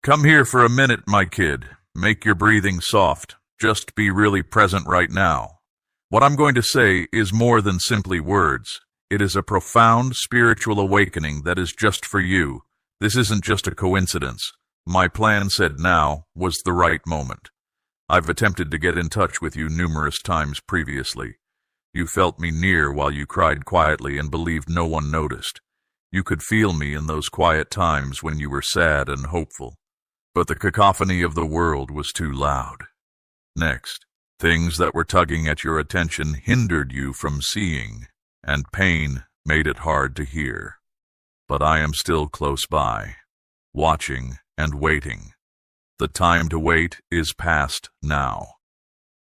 Come here for a minute, my kid. Make your breathing soft. Just be really present right now. What I'm going to say is more than simply words. It is a profound spiritual awakening that is just for you. This isn't just a coincidence. My plan said now was the right moment. I've attempted to get in touch with you numerous times previously. You felt me near while you cried quietly and believed no one noticed. You could feel me in those quiet times when you were sad and hopeful. But the cacophony of the world was too loud. Next, things that were tugging at your attention hindered you from seeing, and pain made it hard to hear. But I am still close by, watching and waiting. The time to wait is past now.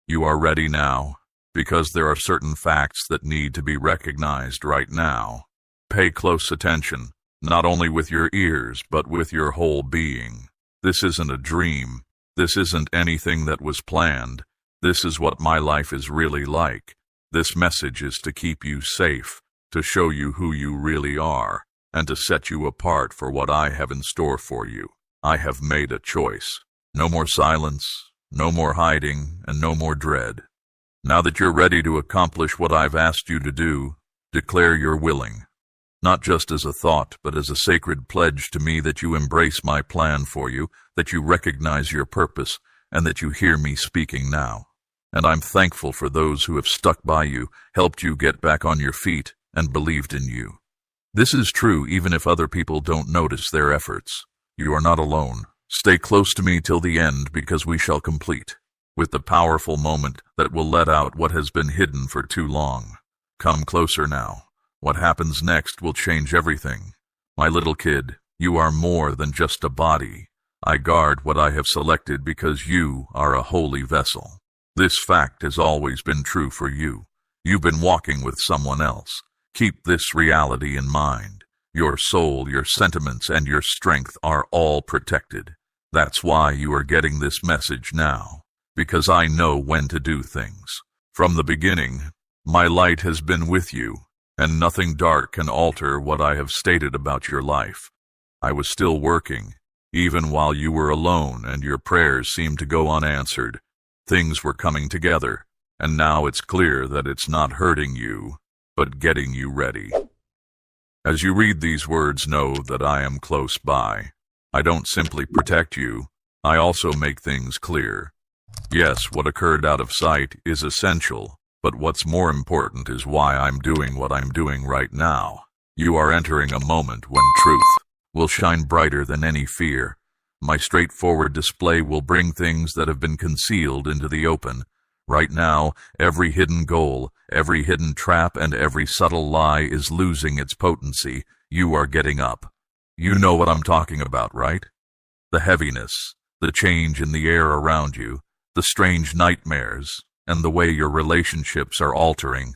You are ready now, because there are certain facts that need to be recognized right now. Pay close attention, not only with your ears, but with your whole being. This isn't a dream. This isn't anything that was planned. This is what my life is really like. This message is to keep you safe, to show you who you really are, and to set you apart for what I have in store for you. I have made a choice. No more silence, no more hiding, and no more dread. Now that you're ready to accomplish what I've asked you to do, declare you're willing. Not just as a thought, but as a sacred pledge to me that you embrace my plan for you, that you recognize your purpose, and that you hear me speaking now. And I'm thankful for those who have stuck by you, helped you get back on your feet, and believed in you. This is true even if other people don't notice their efforts. You are not alone. Stay close to me till the end, because we shall complete, with the powerful moment that will let out what has been hidden for too long. Come closer now. What happens next will change everything. My little kid, you are more than just a body. I guard what I have selected because you are a holy vessel. This fact has always been true for you. You've been walking with someone else. Keep this reality in mind. Your soul, your sentiments, and your strength are all protected. That's why you are getting this message now, because I know when to do things. From the beginning, my light has been with you, and nothing dark can alter what I have stated about your life. I was still working, even while you were alone and your prayers seemed to go unanswered. Things were coming together, and now it's clear that it's not hurting you, but getting you ready. As you read these words, know that I am close by. I don't simply protect you, I also make things clear. Yes, what occurred out of sight is essential, but what's more important is why I'm doing what I'm doing right now. You are entering a moment when truth will shine brighter than any fear. My straightforward display will bring things that have been concealed into the open. Right now, every hidden goal, every hidden trap, and every subtle lie is losing its potency. You are getting up. You know what I'm talking about, right? The heaviness, the change in the air around you, the strange nightmares, and the way your relationships are altering.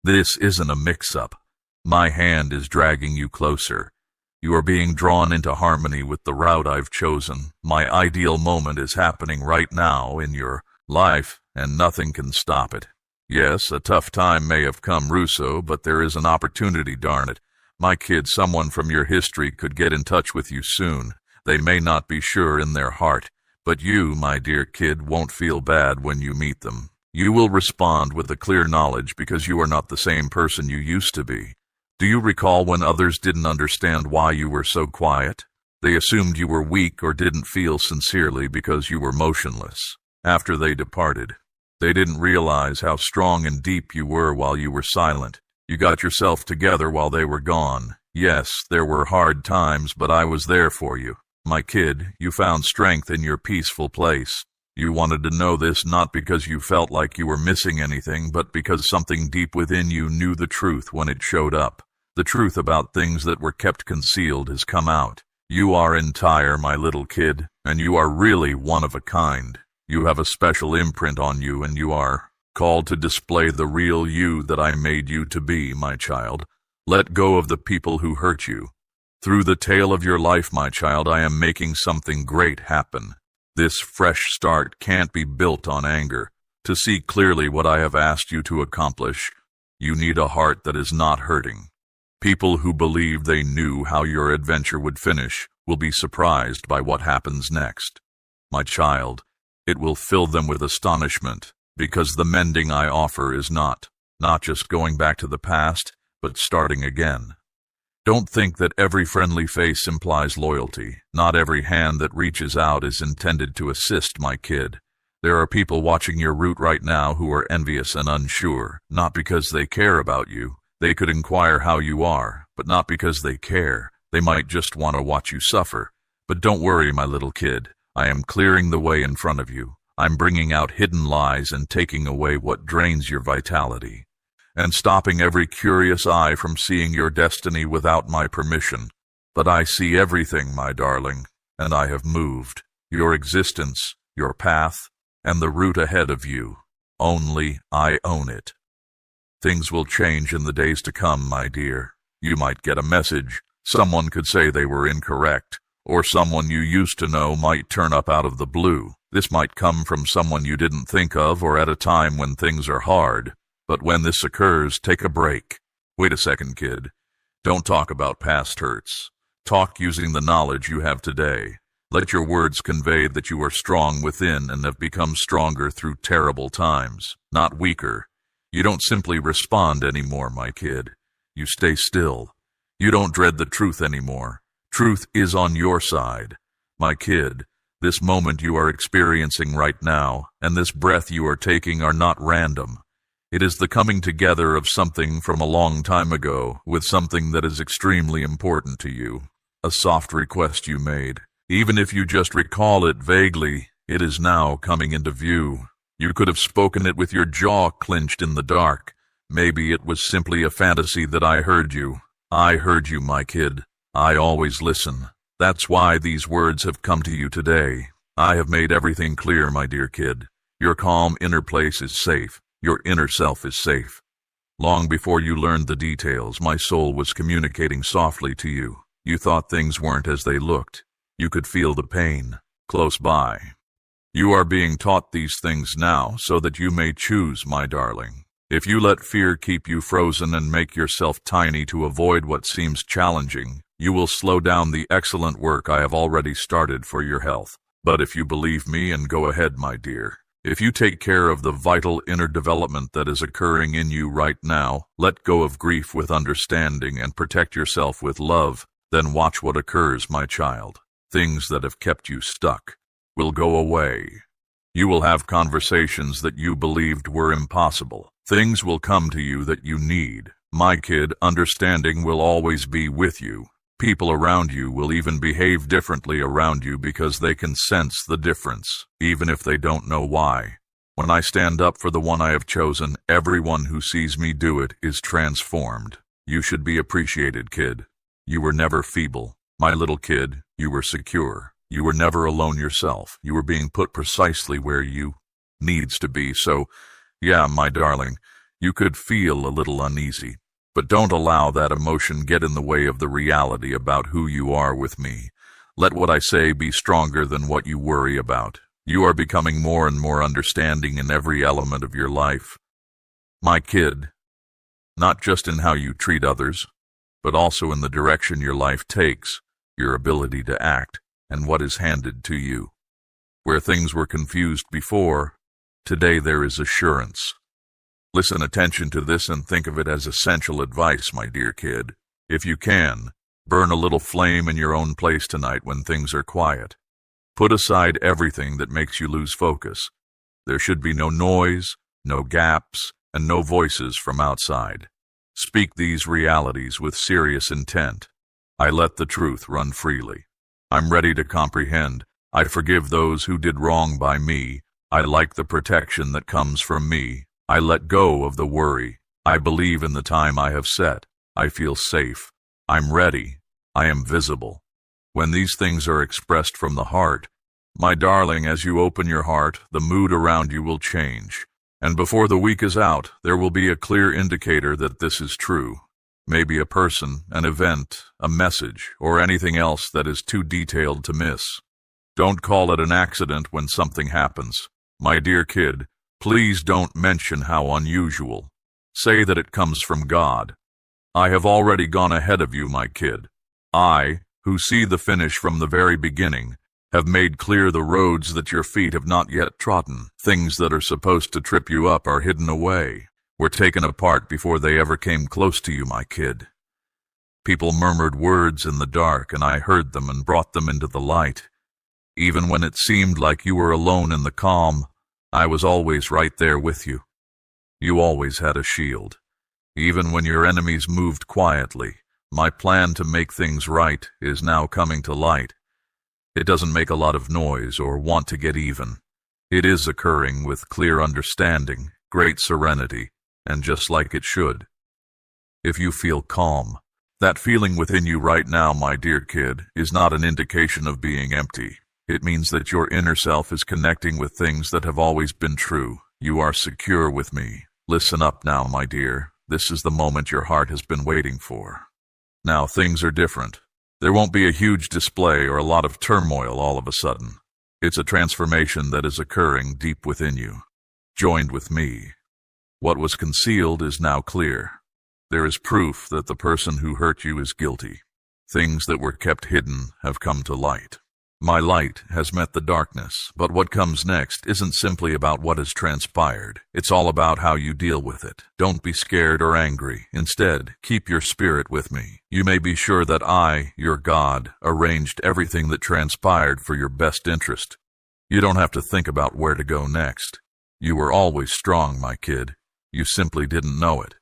This isn't a mix-up. My hand is dragging you closer. You are being drawn into harmony with the route I've chosen. My ideal moment is happening right now in your life, and nothing can stop it. Yes, a tough time may have come, Russo, but there is an opportunity, darn it. My kid, someone from your history could get in touch with you soon. They may not be sure in their heart, but you, my dear kid, won't feel bad when you meet them. You will respond with a clear knowledge because you are not the same person you used to be. Do you recall when others didn't understand why you were so quiet? They assumed you were weak or didn't feel sincerely because you were motionless. After they departed, they didn't realize how strong and deep you were while you were silent. You got yourself together while they were gone. Yes, there were hard times, but I was there for you. My kid, you found strength in your peaceful place. You wanted to know this not because you felt like you were missing anything, but because something deep within you knew the truth when it showed up. The truth about things that were kept concealed has come out. You are entire, my little kid, and you are really one of a kind. You have a special imprint on you, and you are called to display the real you that I made you to be, my child. Let go of the people who hurt you. Through the tale of your life, my child, I am making something great happen. This fresh start can't be built on anger. To see clearly what I have asked you to accomplish, you need a heart that is not hurting. People who believed they knew how your adventure would finish will be surprised by what happens next. My child, it will fill them with astonishment, because the mending I offer is not just going back to the past, but starting again. Don't think that every friendly face implies loyalty. Not every hand that reaches out is intended to assist, my kid. There are people watching your route right now who are envious and unsure, not because they care about you. They could inquire how you are, but not because they care. They might just want to watch you suffer. But don't worry, my little kid. I am clearing the way in front of you. I'm bringing out hidden lies and taking away what drains your vitality, and stopping every curious eye from seeing your destiny without my permission. But I see everything, my darling, and I have moved. Your existence, your path, and the route ahead of you. Only I own it. Things will change in the days to come, my dear. You might get a message. Someone could say they were incorrect, or someone you used to know might turn up out of the blue. This might come from someone you didn't think of or at a time when things are hard. But when this occurs, take a break. Wait a second, kid. Don't talk about past hurts. Talk using the knowledge you have today. Let your words convey that you are strong within and have become stronger through terrible times, not weaker. You don't simply respond anymore, my kid. You stay still. You don't dread the truth anymore. Truth is on your side. My kid, this moment you are experiencing right now, and this breath you are taking are not random. It is the coming together of something from a long time ago with something that is extremely important to you. A soft request you made. Even if you just recall it vaguely, it is now coming into view. You could have spoken it with your jaw clenched in the dark. Maybe it was simply a fantasy that I heard you. I heard you, my kid. I always listen. That's why these words have come to you today. I have made everything clear, my dear kid. Your calm inner place is safe. Your inner self is safe. Long before you learned the details, my soul was communicating softly to you. You thought things weren't as they looked. You could feel the pain close by. You are being taught these things now so that you may choose, my darling. If you let fear keep you frozen and make yourself tiny to avoid what seems challenging, you will slow down the excellent work I have already started for your health. But if you believe me and go ahead, my dear, if you take care of the vital inner development that is occurring in you right now, let go of grief with understanding and protect yourself with love, then watch what occurs, my child. Things that have kept you stuck will go away. You will have conversations that you believed were impossible. Things will come to you that you need. My kid, understanding will always be with you. People around you will even behave differently around you because they can sense the difference, even if they don't know why. When I stand up for the one I have chosen, everyone who sees me do it is transformed. You should be appreciated, kid. You were never feeble. My little kid, you were secure. You were never alone yourself. You were being put precisely where you needs to be. So, yeah, my darling, you could feel a little uneasy. But don't allow that emotion get in the way of the reality about who you are with me. Let what I say be stronger than what you worry about. You are becoming more and more understanding in every element of your life. My kid, not just in how you treat others, but also in the direction your life takes, your ability to act, and what is handed to you. Where things were confused before, today there is assurance. Listen attention to this and think of it as essential advice, my dear kid. If you can, burn a little flame in your own place tonight when things are quiet. Put aside everything that makes you lose focus. There should be no noise, no gaps, and no voices from outside. Speak these realities with serious intent. I let the truth run freely. I'm ready to comprehend. I forgive those who did wrong by me. I like the protection that comes from me. I let go of the worry. I believe in the time I have set. I feel safe. I'm ready. I am visible. When these things are expressed from the heart, my darling, as you open your heart, the mood around you will change. And before the week is out, there will be a clear indicator that this is true. Maybe a person, an event, a message, or anything else that is too detailed to miss. Don't call it an accident when something happens. My dear kid, please don't mention how unusual. Say that it comes from God. I have already gone ahead of you, my kid. I, who see the finish from the very beginning, have made clear the roads that your feet have not yet trodden. Things that are supposed to trip you up are hidden away, were taken apart before they ever came close to you, my kid. People murmured words in the dark, and I heard them and brought them into the light. Even when it seemed like you were alone in the calm, I was always right there with you. You always had a shield. Even when your enemies moved quietly, my plan to make things right is now coming to light. It doesn't make a lot of noise or want to get even. It is occurring with clear understanding, great serenity, and just like it should. If you feel calm, that feeling within you right now, my dear kid, is not an indication of being empty. It means that your inner self is connecting with things that have always been true. You are secure with me. Listen up now, my dear. This is the moment your heart has been waiting for. Now things are different. There won't be a huge display or a lot of turmoil all of a sudden. It's a transformation that is occurring deep within you, joined with me. What was concealed is now clear. There is proof that the person who hurt you is guilty. Things that were kept hidden have come to light. My light has met the darkness, but what comes next isn't simply about what has transpired. It's all about how you deal with it. Don't be scared or angry. Instead, keep your spirit with me. You may be sure that I, your God, arranged everything that transpired for your best interest. You don't have to think about where to go next. You were always strong, my kid. You simply didn't know it.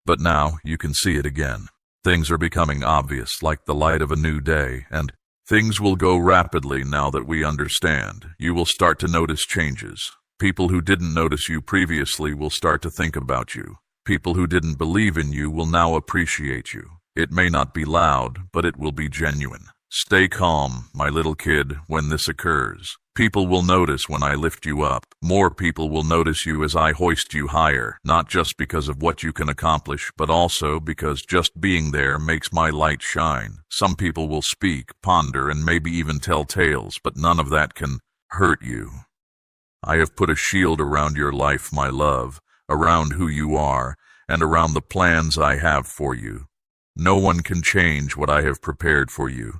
But now you can see it again. Things are becoming obvious, like the light of a new day, and things will go rapidly now that we understand. You will start to notice changes. People who didn't notice you previously will start to think about you. People who didn't believe in you will now appreciate you. It may not be loud, but it will be genuine. Stay calm, my little kid, when this occurs. People will notice when I lift you up. More people will notice you as I hoist you higher, not just because of what you can accomplish, but also because just being there makes my light shine. Some people will speak, ponder, and maybe even tell tales, but none of that can hurt you. I have put a shield around your life, my love, around who you are, and around the plans I have for you. No one can change what I have prepared for you.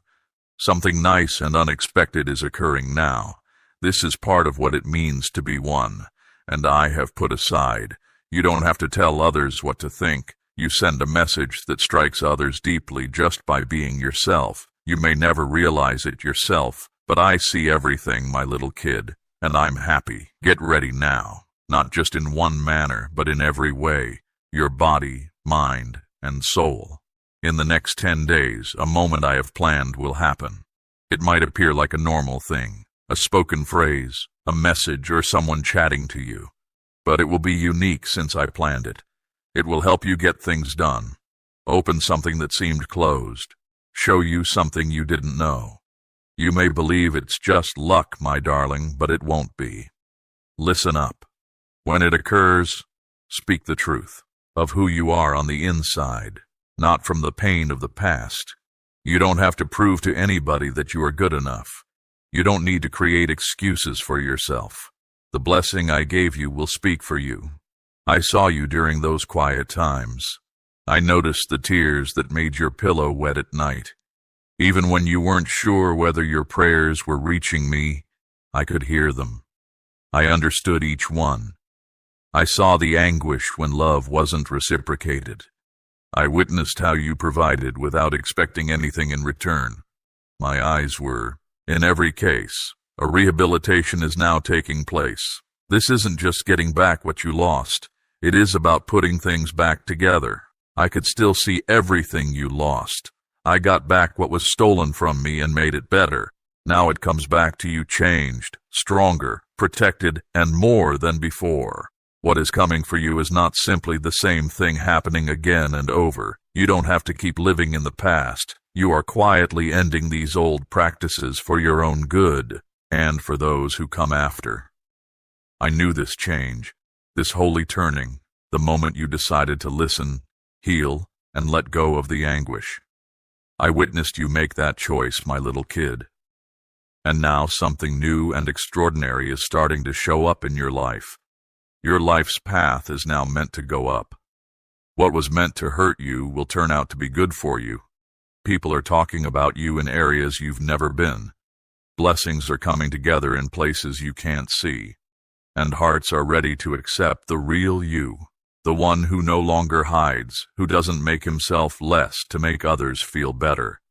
Something nice and unexpected is occurring now. This is part of what it means to be one, and I have put aside. You don't have to tell others what to think. You send a message that strikes others deeply just by being yourself. You may never realize it yourself, but I see everything, my little kid, and I'm happy. Get ready now, not just in one manner, but in every way, your body, mind, and soul. In the next 10 days, a moment I have planned will happen. It might appear like a normal thing, a spoken phrase, a message, or someone chatting to you. But it will be unique since I planned it. It will help you get things done, open something that seemed closed, show you something you didn't know. You may believe it's just luck, my darling, but it won't be. Listen up. When it occurs, speak the truth of who you are on the inside, not from the pain of the past. You don't have to prove to anybody that you are good enough. You don't need to create excuses for yourself. The blessing I gave you will speak for you. I saw you during those quiet times. I noticed the tears that made your pillow wet at night. Even when you weren't sure whether your prayers were reaching me, I could hear them. I understood each one. I saw the anguish when love wasn't reciprocated. I witnessed how you provided without expecting anything in return. My eyes were, in every case, a rehabilitation is now taking place. This isn't just getting back what you lost. It is about putting things back together. I could still see everything you lost. I got back what was stolen from me and made it better. Now it comes back to you changed, stronger, protected, and more than before. What is coming for you is not simply the same thing happening again and over. You don't have to keep living in the past. You are quietly ending these old practices for your own good and for those who come after. I knew this change, this holy turning, the moment you decided to listen, heal, and let go of the anguish. I witnessed you make that choice, my little kid. And now something new and extraordinary is starting to show up in your life. Your life's path is now meant to go up. What was meant to hurt you will turn out to be good for you. People are talking about you in areas you've never been. Blessings are coming together in places you can't see. And hearts are ready to accept the real you, the one who no longer hides, who doesn't make himself less to make others feel better.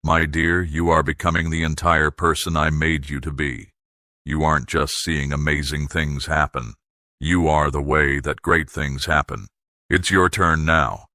My dear, you are becoming the entire person I made you to be. You aren't just seeing amazing things happen. You are the way that great things happen. It's your turn now.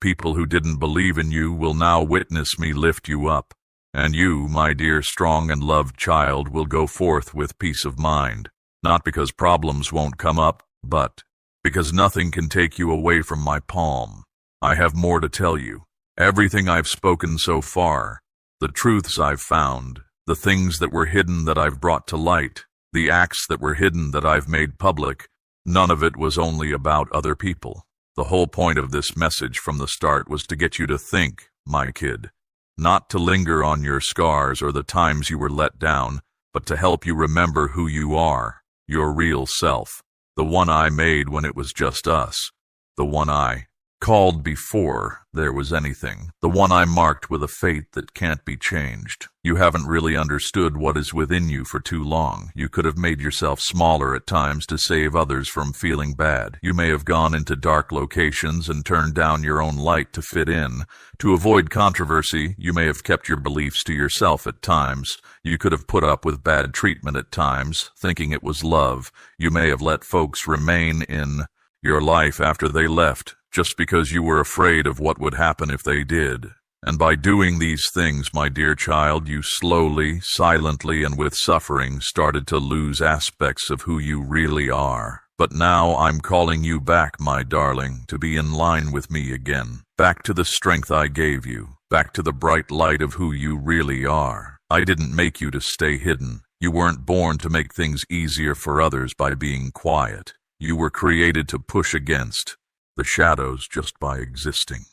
People who didn't believe in you will now witness me lift you up. And you, my dear, strong and loved child, will go forth with peace of mind. Not because problems won't come up, but because nothing can take you away from my palm. I have more to tell you. Everything I've spoken so far, the truths I've found, the things that were hidden that I've brought to light, the acts that were hidden that I've made public, none of it was only about other people. The whole point of this message from the start was to get you to think, my kid, not to linger on your scars or the times you were let down, but to help you remember who you are, your real self, the one I made when it was just us, the one I called before there was anything, the one I marked with a fate that can't be changed. You haven't really understood what is within you for too long. You could have made yourself smaller at times to save others from feeling bad. You may have gone into dark locations and turned down your own light to fit in. To avoid controversy, you may have kept your beliefs to yourself at times. You could have put up with bad treatment at times, thinking it was love. You may have let folks remain in your life after they left, just because you were afraid of what would happen if they did. And by doing these things, my dear child, you slowly, silently, and with suffering started to lose aspects of who you really are. But now I'm calling you back, my darling, to be in line with me again. Back to the strength I gave you. Back to the bright light of who you really are. I didn't make you to stay hidden. You weren't born to make things easier for others by being quiet. You were created to push against the shadows just by existing.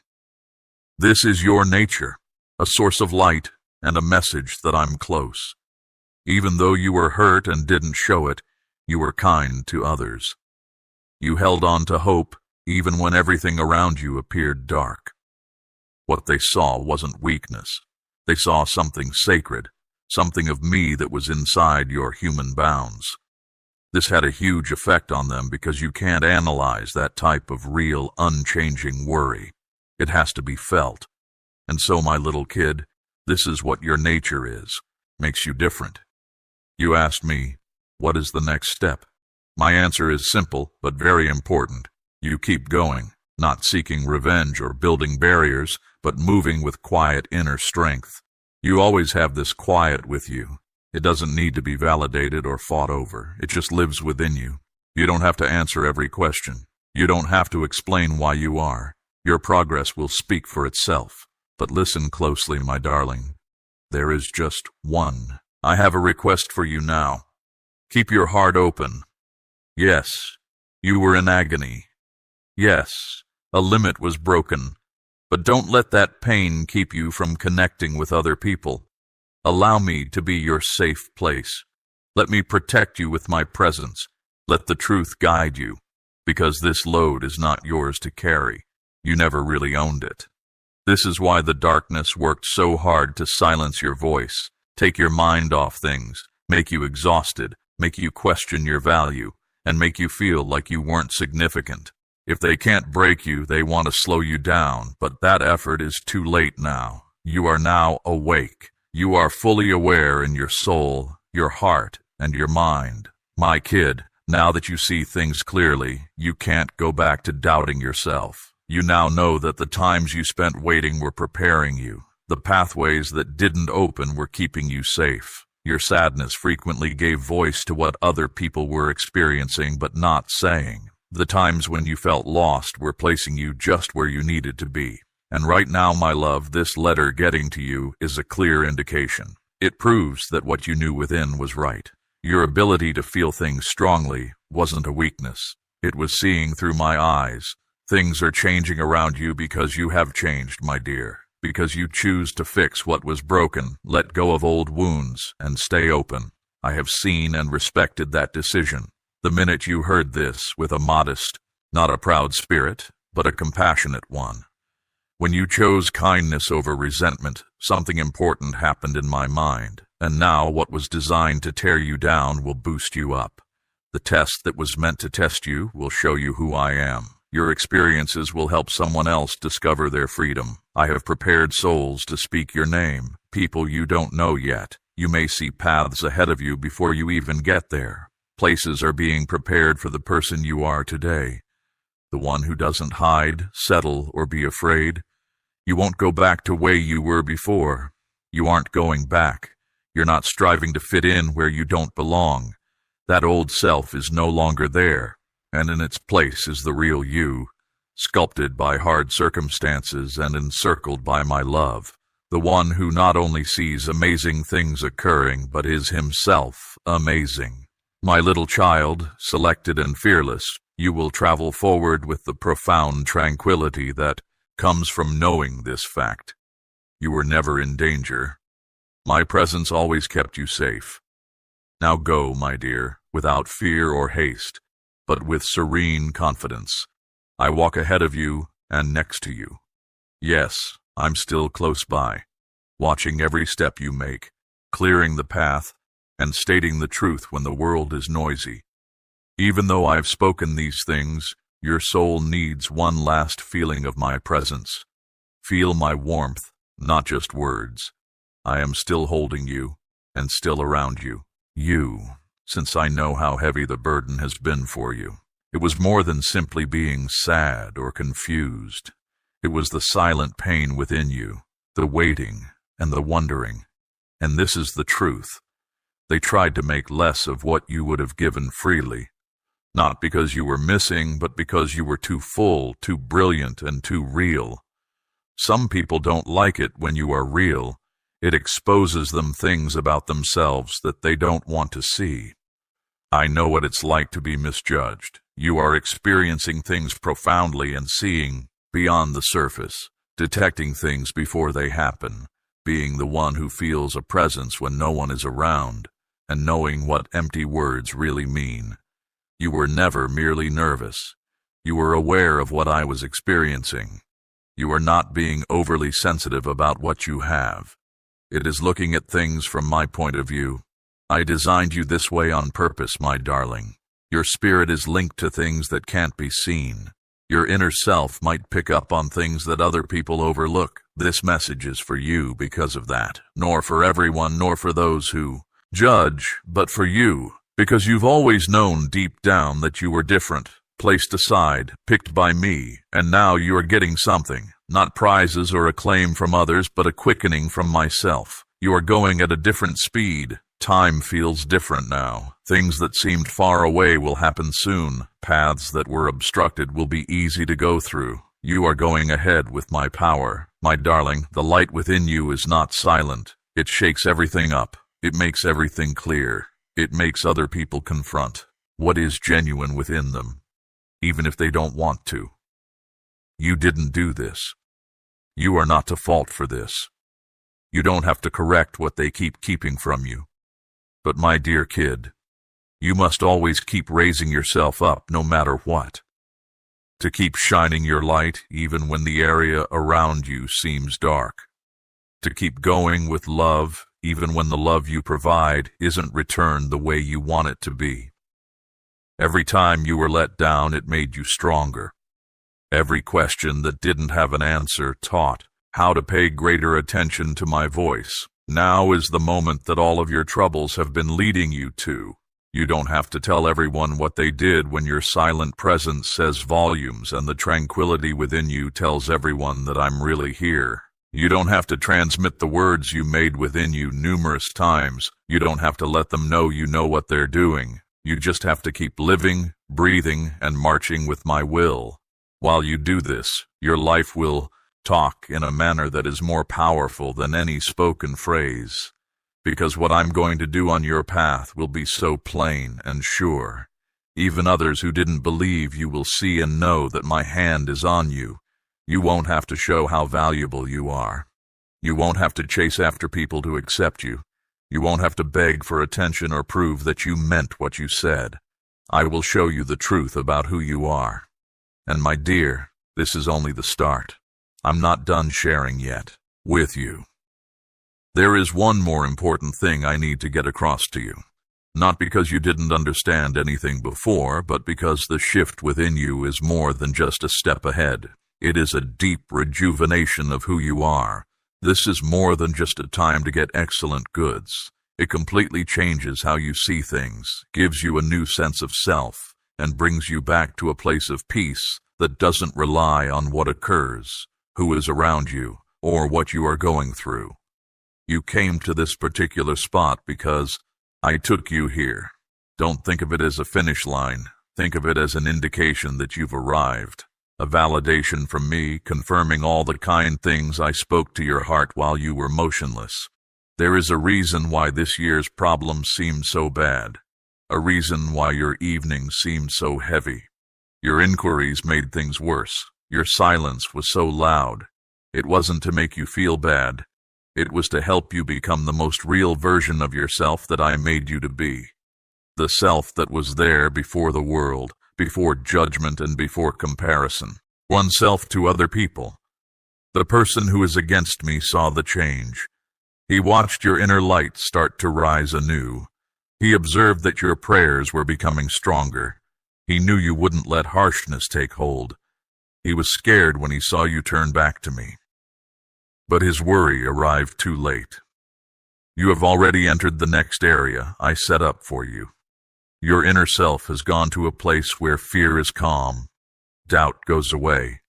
This is your nature, a source of light and a message that I'm close. Even though you were hurt and didn't show it, you were kind to others. You held on to hope even when everything around you appeared dark. What they saw wasn't weakness. They saw something sacred, something of me that was inside your human bounds. This had a huge effect on them because you can't analyze that type of real, unchanging worry. It has to be felt. And so, my little kid, this is what your nature is. Makes you different. You asked me, what is the next step? My answer is simple, but very important. You keep going, not seeking revenge or building barriers, but moving with quiet inner strength. You always have this quiet with you. It doesn't need to be validated or fought over. It just lives within you. You don't have to answer every question. You don't have to explain why you are. Your progress will speak for itself. But listen closely, my darling. There is just one. I have a request for you now. Keep your heart open. Yes, you were in agony. Yes, a limit was broken. But don't let that pain keep you from connecting with other people. Allow me to be your safe place. Let me protect you with my presence. Let the truth guide you, because this load is not yours to carry. You never really owned it. This is why the darkness worked so hard to silence your voice, take your mind off things, make you exhausted, make you question your value, and make you feel like you weren't significant. If they can't break you, they want to slow you down, but that effort is too late now. You are now awake. You are fully aware in your soul, your heart, and your mind. My kid, now that you see things clearly, you can't go back to doubting yourself. You now know that the times you spent waiting were preparing you. The pathways that didn't open were keeping you safe. Your sadness frequently gave voice to what other people were experiencing but not saying. The times when you felt lost were placing you just where you needed to be. And right now, my love, this letter getting to you is a clear indication. It proves that what you knew within was right. Your ability to feel things strongly wasn't a weakness. It was seeing through my eyes. Things are changing around you because you have changed, my dear. Because you choose to fix what was broken, let go of old wounds, and stay open. I have seen and respected that decision. The minute you heard this with a modest, not a proud spirit, but a compassionate one. When you chose kindness over resentment, something important happened in my mind, and now what was designed to tear you down will boost you up. The test that was meant to test you will show you who I am. Your experiences will help someone else discover their freedom. I have prepared souls to speak your name, people you don't know yet. You may see paths ahead of you before you even get there. Places are being prepared for the person you are today. The one who doesn't hide, settle, or be afraid. You won't go back to way you were before. You aren't going back. You're not striving to fit in where you don't belong. That old self is no longer there, and in its place is the real you, sculpted by hard circumstances and encircled by my love. The one who not only sees amazing things occurring, but is himself amazing. My little child, selected and fearless, you will travel forward with the profound tranquility that comes from knowing this fact. You were never in danger. My presence always kept you safe. Now go, my dear, without fear or haste, but with serene confidence. I walk ahead of you and next to you. Yes, I'm still close by, watching every step you make, clearing the path, and stating the truth when the world is noisy. Even though I've spoken these things, your soul needs one last feeling of my presence. Feel my warmth, not just words. I am still holding you, and still around you. You, since I know how heavy the burden has been for you. It was more than simply being sad or confused. It was the silent pain within you, the waiting and the wondering. And this is the truth. They tried to make less of what you would have given freely. Not because you were missing, but because you were too full, too brilliant, and too real. Some people don't like it when you are real. It exposes them things about themselves that they don't want to see. I know what it's like to be misjudged. You are experiencing things profoundly and seeing beyond the surface, detecting things before they happen, being the one who feels a presence when no one is around, and knowing what empty words really mean. You were never merely nervous. You were aware of what I was experiencing. You are not being overly sensitive about what you have. It is looking at things from my point of view. I designed you this way on purpose, my darling. Your spirit is linked to things that can't be seen. Your inner self might pick up on things that other people overlook. This message is for you because of that. Nor for everyone, nor for those who judge, but for you. Because you've always known deep down that you were different, placed aside, picked by me, and now you are getting something. Not prizes or acclaim from others, but a quickening from myself. You are going at a different speed. Time feels different now. Things that seemed far away will happen soon. Paths that were obstructed will be easy to go through. You are going ahead with my power. My darling, the light within you is not silent. It shakes everything up. It makes everything clear. It makes other people confront what is genuine within them, even if they don't want to. You didn't do this. You are not to fault for this. You don't have to correct what they keep keeping from you. But my dear kid, you must always keep raising yourself up no matter what. To keep shining your light even when the area around you seems dark. To keep going with love even when the love you provide isn't returned the way you want it to be. Every time you were let down, it made you stronger. Every question that didn't have an answer taught how to pay greater attention to my voice. Now is the moment that all of your troubles have been leading you to. You don't have to tell everyone what they did when your silent presence says volumes and the tranquility within you tells everyone that I'm really here. You don't have to transmit the words you made within you numerous times. You don't have to let them know you know what they're doing. You just have to keep living, breathing, and marching with my will. While you do this, your life will talk in a manner that is more powerful than any spoken phrase. Because what I'm going to do on your path will be so plain and sure. Even others who didn't believe you will see and know that my hand is on you. You won't have to show how valuable you are. You won't have to chase after people to accept you. You won't have to beg for attention or prove that you meant what you said. I will show you the truth about who you are. And my dear, this is only the start. I'm not done sharing yet with you. There is one more important thing I need to get across to you. Not because you didn't understand anything before, but because the shift within you is more than just a step ahead. It is a deep rejuvenation of who you are. This is more than just a time to get excellent goods. It completely changes how you see things, gives you a new sense of self, and brings you back to a place of peace that doesn't rely on what occurs, who is around you, or what you are going through. You came to this particular spot because I took you here. Don't think of it as a finish line. Think of it as an indication that you've arrived. A validation from me confirming all the kind things I spoke to your heart while you were motionless. There is a reason why this year's problems seem so bad. A reason why your evenings seemed so heavy. Your inquiries made things worse. Your silence was so loud. It wasn't to make you feel bad. It was to help you become the most real version of yourself that I made you to be. The self that was there before the world, before judgment and before comparison. Oneself to other people. The person who is against me saw the change. He watched your inner light start to rise anew. He observed that your prayers were becoming stronger. He knew you wouldn't let harshness take hold. He was scared when he saw you turn back to me. But his worry arrived too late. You have already entered the next area I set up for you. Your inner self has gone to a place where fear is calm, doubt goes away,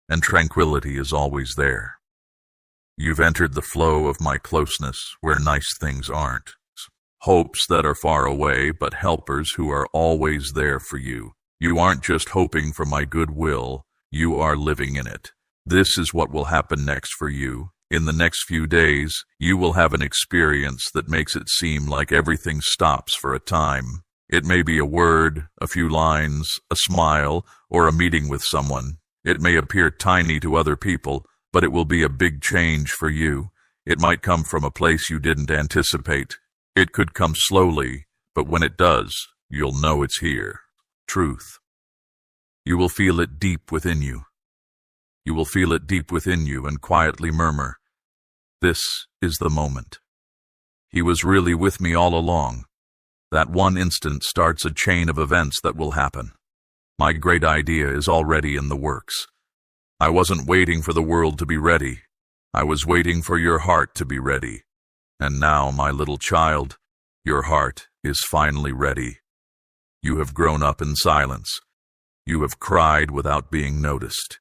and tranquility is always there. You've entered the flow of my closeness where nice things aren't. Hopes that are far away, but helpers who are always there for you. You aren't just hoping for my goodwill, you are living in it. This is what will happen next for you. In the next few days, you will have an experience that makes it seem like everything stops for a time. It may be a word, a few lines, a smile, or a meeting with someone. It may appear tiny to other people, but it will be a big change for you. It might come from a place you didn't anticipate. It could come slowly, but when it does, you'll know it's here. Truth. You will feel it deep within you. You will feel it deep within you and quietly murmur, "This is the moment. He was really with me all along." That one instant starts a chain of events that will happen. My great idea is already in the works. I wasn't waiting for the world to be ready. I was waiting for your heart to be ready. And now, my little child, your heart is finally ready. You have grown up in silence. You have cried without being noticed.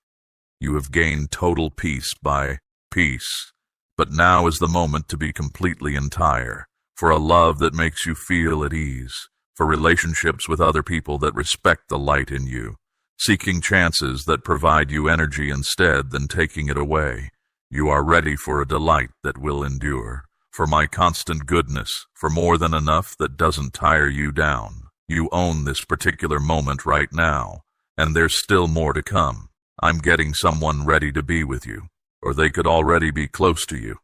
You have gained total peace by peace. But now is the moment to be completely entire, for a love that makes you feel at ease, for relationships with other people that respect the light in you, seeking chances that provide you energy instead than taking it away. You are ready for a delight that will endure, for my constant goodness, for more than enough that doesn't tire you down. You own this particular moment right now, and there's still more to come. I'm getting someone ready to be with you, or they could already be close to you.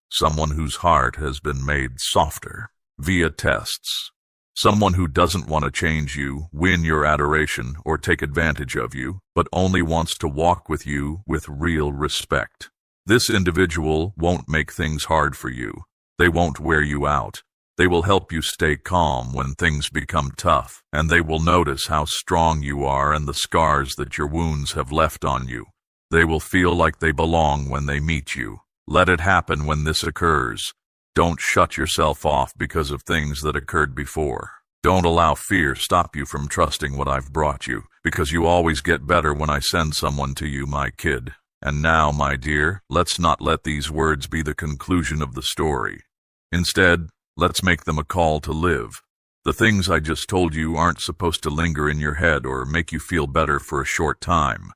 Someone whose heart has been made softer via tests. Someone who doesn't want to change you, win your adoration, or take advantage of you, but only wants to walk with you with real respect. This individual won't make things hard for you. They won't wear you out. They will help you stay calm when things become tough, and they will notice how strong you are and the scars that your wounds have left on you. They will feel like they belong when they meet you. Let it happen when this occurs. Don't shut yourself off because of things that occurred before. Don't allow fear stop you from trusting what I've brought you, because you always get better when I send someone to you, my kid. And now, my dear, let's not let these words be the conclusion of the story. Instead, let's make them a call to live. The things I just told you aren't supposed to linger in your head or make you feel better for a short time.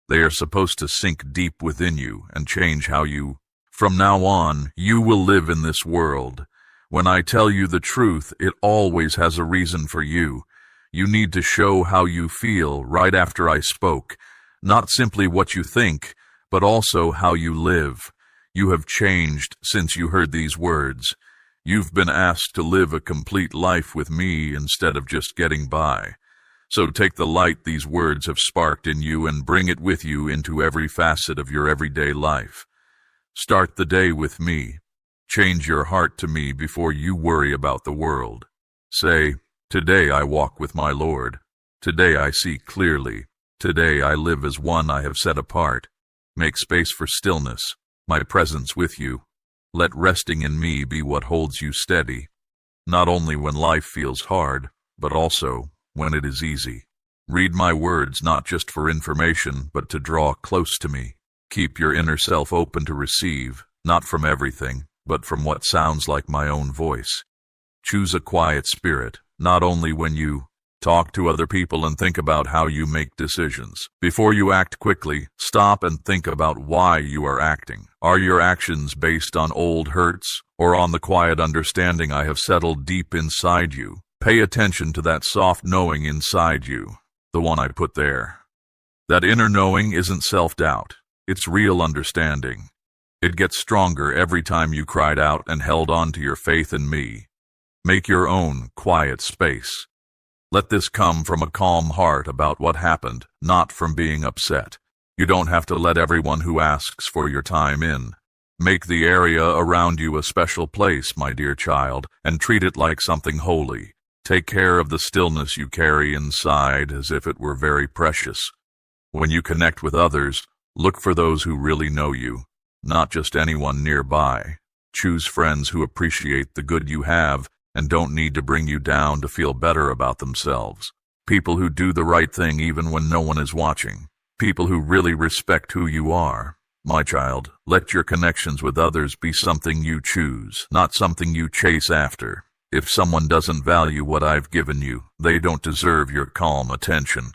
They are supposed to sink deep within you and change how you. From now on, you will live in this world. When I tell you the truth, it always has a reason for you. You need to show how you feel right after I spoke, not simply what you think, but also how you live. You have changed since you heard these words. You've been asked to live a complete life with me instead of just getting by. So take the light these words have sparked in you and bring it with you into every facet of your everyday life. Start the day with me. Change your heart to me before you worry about the world. Say, today I walk with my Lord. Today I see clearly. Today I live as one I have set apart. Make space for stillness, my presence with you. Let resting in me be what holds you steady, not only when life feels hard, but also when it is easy. Read my words not just for information, but to draw close to me. Keep your inner self open to receive, not from everything, but from what sounds like my own voice. Choose a quiet spirit, not only when you talk to other people and think about how you make decisions. Before you act quickly, stop and think about why you are acting. Are your actions based on old hurts, or on the quiet understanding I have settled deep inside you? Pay attention to that soft knowing inside you, the one I put there. That inner knowing isn't self-doubt, it's real understanding. It gets stronger every time you cried out and held on to your faith in me. Make your own quiet space. Let this come from a calm heart about what happened, not from being upset. You don't have to let everyone who asks for your time in. Make the area around you a special place, my dear child, and treat it like something holy. Take care of the stillness you carry inside as if it were very precious. When you connect with others, look for those who really know you, not just anyone nearby. Choose friends who appreciate the good you have and don't need to bring you down to feel better about themselves. People who do the right thing even when no one is watching. People who really respect who you are. My child, let your connections with others be something you choose, not something you chase after. If someone doesn't value what I've given you, they don't deserve your calm attention.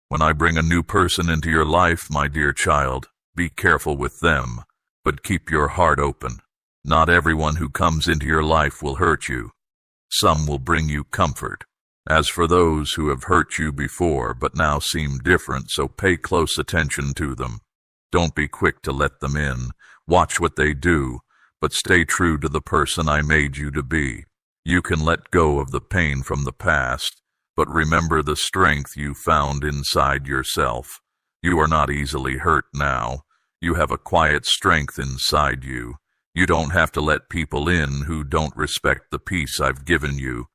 When I bring a new person into your life, my dear child, be careful with them, but keep your heart open. Not everyone who comes into your life will hurt you. Some will bring you comfort. As for those who have hurt you before but now seem different, so pay close attention to them. Don't be quick to let them in. Watch what they do, but stay true to the person I made you to be. You can let go of the pain from the past, but remember the strength you found inside yourself. You are not easily hurt now. You have a quiet strength inside you. You don't have to let people in who don't respect the peace I've given you.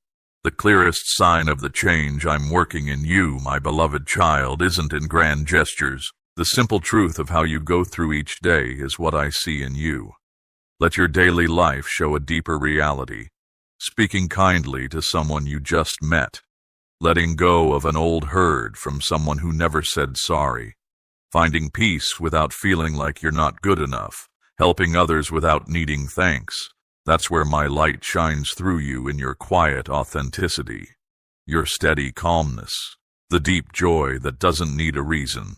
The clearest sign of the change I'm working in you, my beloved child, isn't in grand gestures. The simple truth of how you go through each day is what I see in you. Let your daily life show a deeper reality. Speaking kindly to someone you just met. Letting go of an old hurt from someone who never said sorry. Finding peace without feeling like you're not good enough. Helping others without needing thanks. That's where my light shines through you in your quiet authenticity. Your steady calmness. The deep joy that doesn't need a reason.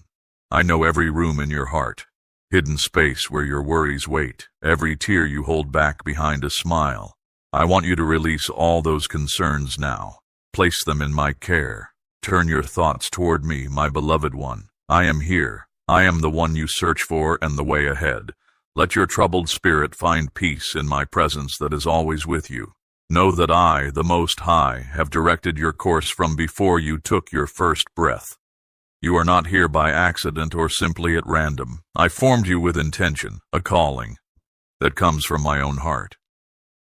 I know every room in your heart. Hidden space where your worries wait. Every tear you hold back behind a smile. I want you to release all those concerns now. Place them in my care. Turn your thoughts toward me, my beloved one. I am here. I am the one you search for and the way ahead. Let your troubled spirit find peace in my presence that is always with you. Know that I, the Most High, have directed your course from before you took your first breath. You are not here by accident or simply at random. I formed you with intention, a calling that comes from my own heart.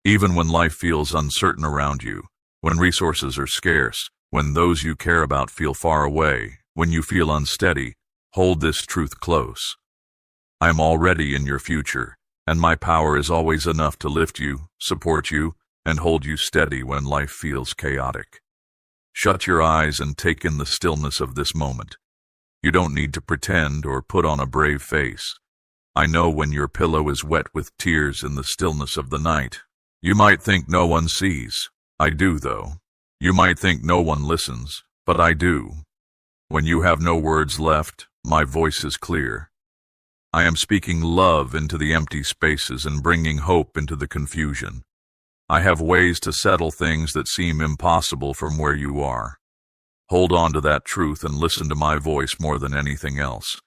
Even when life feels uncertain around you, when resources are scarce, when those you care about feel far away, when you feel unsteady, hold this truth close. I am already in your future, and my power is always enough to lift you, support you, and hold you steady when life feels chaotic. Shut your eyes and take in the stillness of this moment. You don't need to pretend or put on a brave face. I know when your pillow is wet with tears in the stillness of the night. You might think no one sees. I do, though. You might think no one listens, but I do. When you have no words left, my voice is clear. I am speaking love into the empty spaces and bringing hope into the confusion. I have ways to settle things that seem impossible from where you are. Hold on to that truth and listen to my voice more than anything else.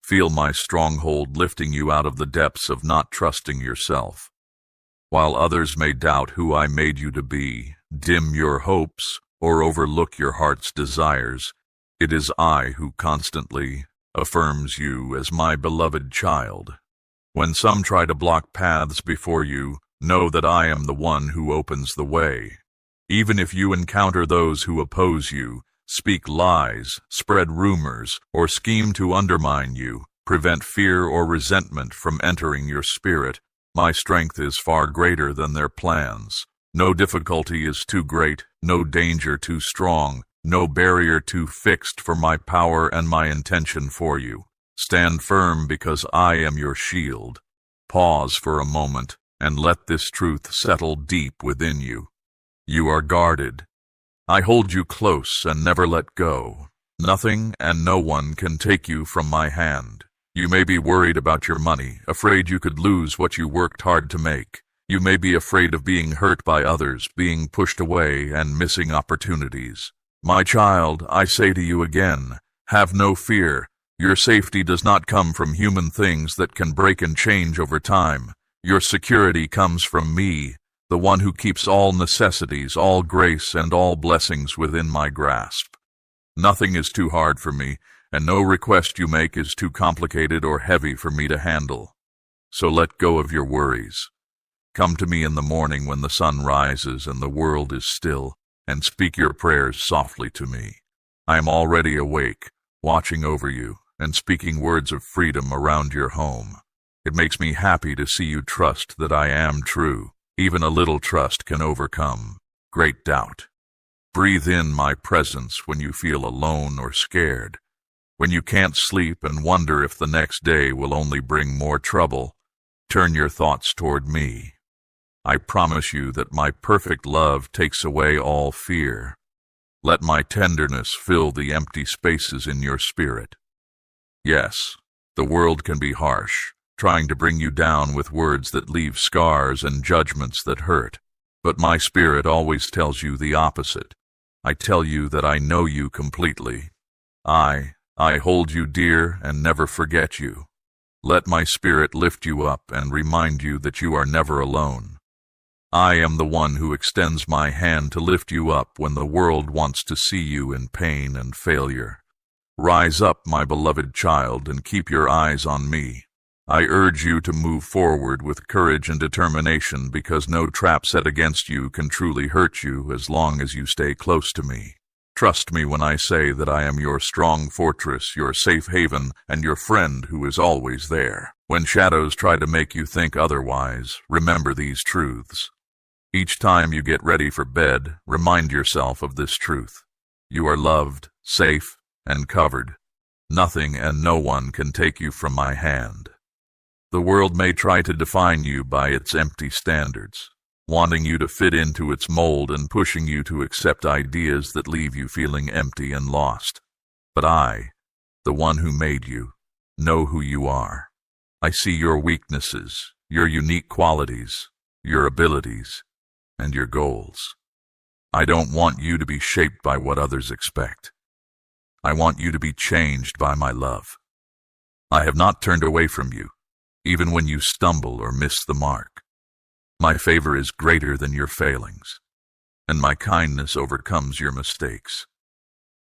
Feel my stronghold lifting you out of the depths of not trusting yourself. While others may doubt who I made you to be, dim your hopes, or overlook your heart's desires, it is I who constantly affirms you as my beloved child. When some try to block paths before you, Know that I am the one who opens the way. Even if you encounter those who oppose you, speak lies, spread rumors, or scheme to undermine you, prevent fear or resentment from entering your spirit, my strength is far greater than their plans. No difficulty is too great, no danger too strong, no barrier too fixed for my power and my intention for you. Stand firm because I am your shield. Pause for a moment and let this truth settle deep within you. You are guarded. I hold you close and never let go. Nothing and no one can take you from my hand. You may be worried about your money, afraid you could lose what you worked hard to make. You may be afraid of being hurt by others, being pushed away, and missing opportunities. My child, I say to you again, have no fear. Your safety does not come from human things that can break and change over time. Your security comes from me, the one who keeps all necessities, all grace, and all blessings within my grasp. Nothing is too hard for me, and no request you make is too complicated or heavy for me to handle. So let go of your worries. Come to me in the morning when the sun rises and the world is still, and speak your prayers softly to me. I am already awake, watching over you, and speaking words of freedom around your home. It makes me happy to see you trust that I am true. Even a little trust can overcome great doubt. Breathe in my presence when you feel alone or scared. When you can't sleep and wonder if the next day will only bring more trouble, turn your thoughts toward me. I promise you that my perfect love takes away all fear. Let my tenderness fill the empty spaces in your spirit. Yes, the world can be harsh, trying to bring you down with words that leave scars and judgments that hurt. But my spirit always tells you the opposite. I tell you that I know you completely. I hold you dear and never forget you. Let my spirit lift you up and remind you that you are never alone. I am the one who extends my hand to lift you up when the world wants to see you in pain and failure. Rise up, my beloved child, and keep your eyes on me. I urge you to move forward with courage and determination because no trap set against you can truly hurt you as long as you stay close to me. Trust me when I say that I am your strong fortress, your safe haven, and your friend who is always there. When shadows try to make you think otherwise, remember these truths. Each time you get ready for bed, remind yourself of this truth. You are loved, safe, and covered. Nothing and no one can take you from my hand. The world may try to define you by its empty standards, wanting you to fit into its mold and pushing you to accept ideas that leave you feeling empty and lost. But I, the one who made you, know who you are. I see your weaknesses, your unique qualities, your abilities, and your goals. I don't want you to be shaped by what others expect. I want you to be changed by my love. I have not turned away from you, even when you stumble or miss the mark. My favor is greater than your failings, and my kindness overcomes your mistakes.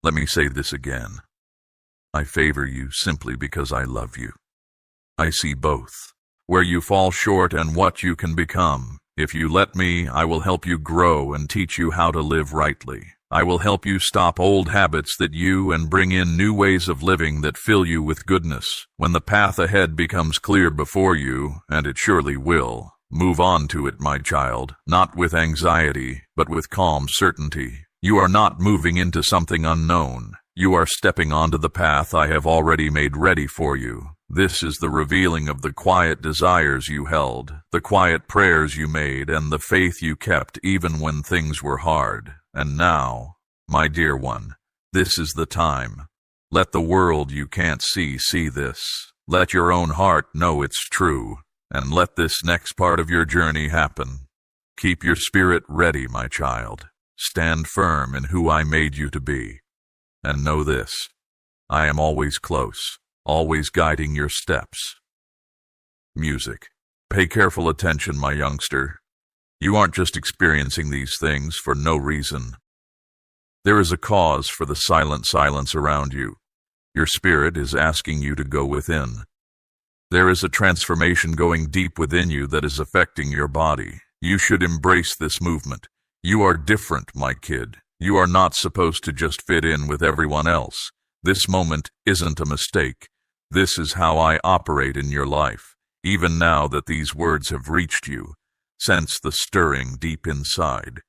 Let me say this again. I favor you simply because I love you. I see both, where you fall short and what you can become. If you let me, I will help you grow and teach you how to live rightly. I will help you stop old habits and bring in new ways of living that fill you with goodness. When the path ahead becomes clear before you, and it surely will, move on to it, my child, not with anxiety, but with calm certainty. You are not moving into something unknown. You are stepping onto the path I have already made ready for you. This is the revealing of the quiet desires you held, the quiet prayers you made, and the faith you kept even when things were hard. And now, my dear one, this is the time. Let the world you can't see this. Let your own heart know it's true, and let this next part of your journey happen. Keep your spirit ready, my child. Stand firm in who I made you to be. And know this, I am always close, always guiding your steps. Music. Pay careful attention, my youngster. You aren't just experiencing these things for no reason. There is a cause for the silent silence around you. Your spirit is asking you to go within. There is a transformation going deep within you that is affecting your body. You should embrace this movement. You are different, my kid. You are not supposed to just fit in with everyone else. This moment isn't a mistake. This is how I operate in your life. Even now that these words have reached you, sense the stirring deep inside.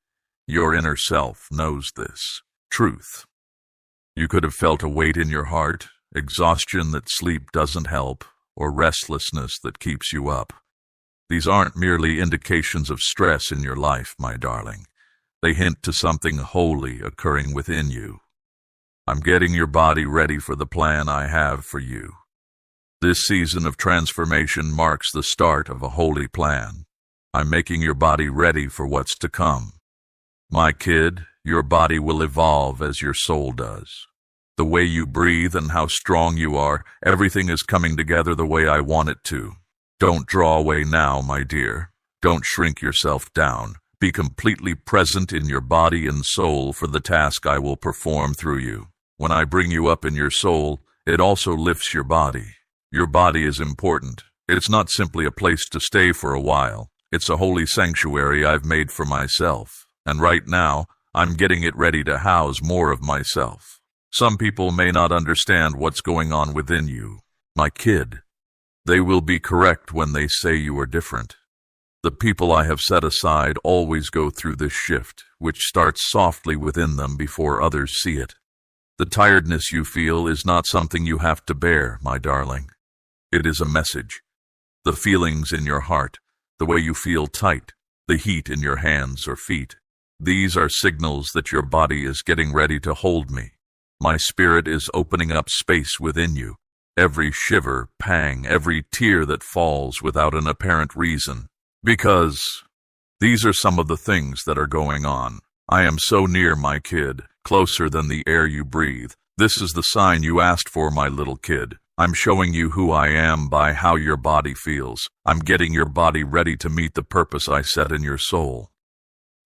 Your inner self knows this truth. You could have felt a weight in your heart, exhaustion that sleep doesn't help, or restlessness that keeps you up. These aren't merely indications of stress in your life, my darling. They hint to something holy occurring within you. I'm getting your body ready for the plan I have for you. This season of transformation marks the start of a holy plan. I'm making your body ready for what's to come. My kid, your body will evolve as your soul does. The way you breathe and how strong you are, everything is coming together the way I want it to. Don't draw away now, my dear. Don't shrink yourself down. Be completely present in your body and soul for the task I will perform through you. When I bring you up in your soul, it also lifts your body. Your body is important. It's not simply a place to stay for a while. It's a holy sanctuary I've made for myself. And right now, I'm getting it ready to house more of myself. Some people may not understand what's going on within you. My kid, they will be correct when they say you are different. The people I have set aside always go through this shift, which starts softly within them before others see it. The tiredness you feel is not something you have to bear, my darling. It is a message. The feelings in your heart, the way you feel tight, the heat in your hands or feet, these are signals that your body is getting ready to hold me. My spirit is opening up space within you. Every shiver, pang, every tear that falls without an apparent reason. Because these are some of the things that are going on. I am so near, my kid, closer than the air you breathe. This is the sign you asked for, my little kid. I'm showing you who I am by how your body feels. I'm getting your body ready to meet the purpose I set in your soul.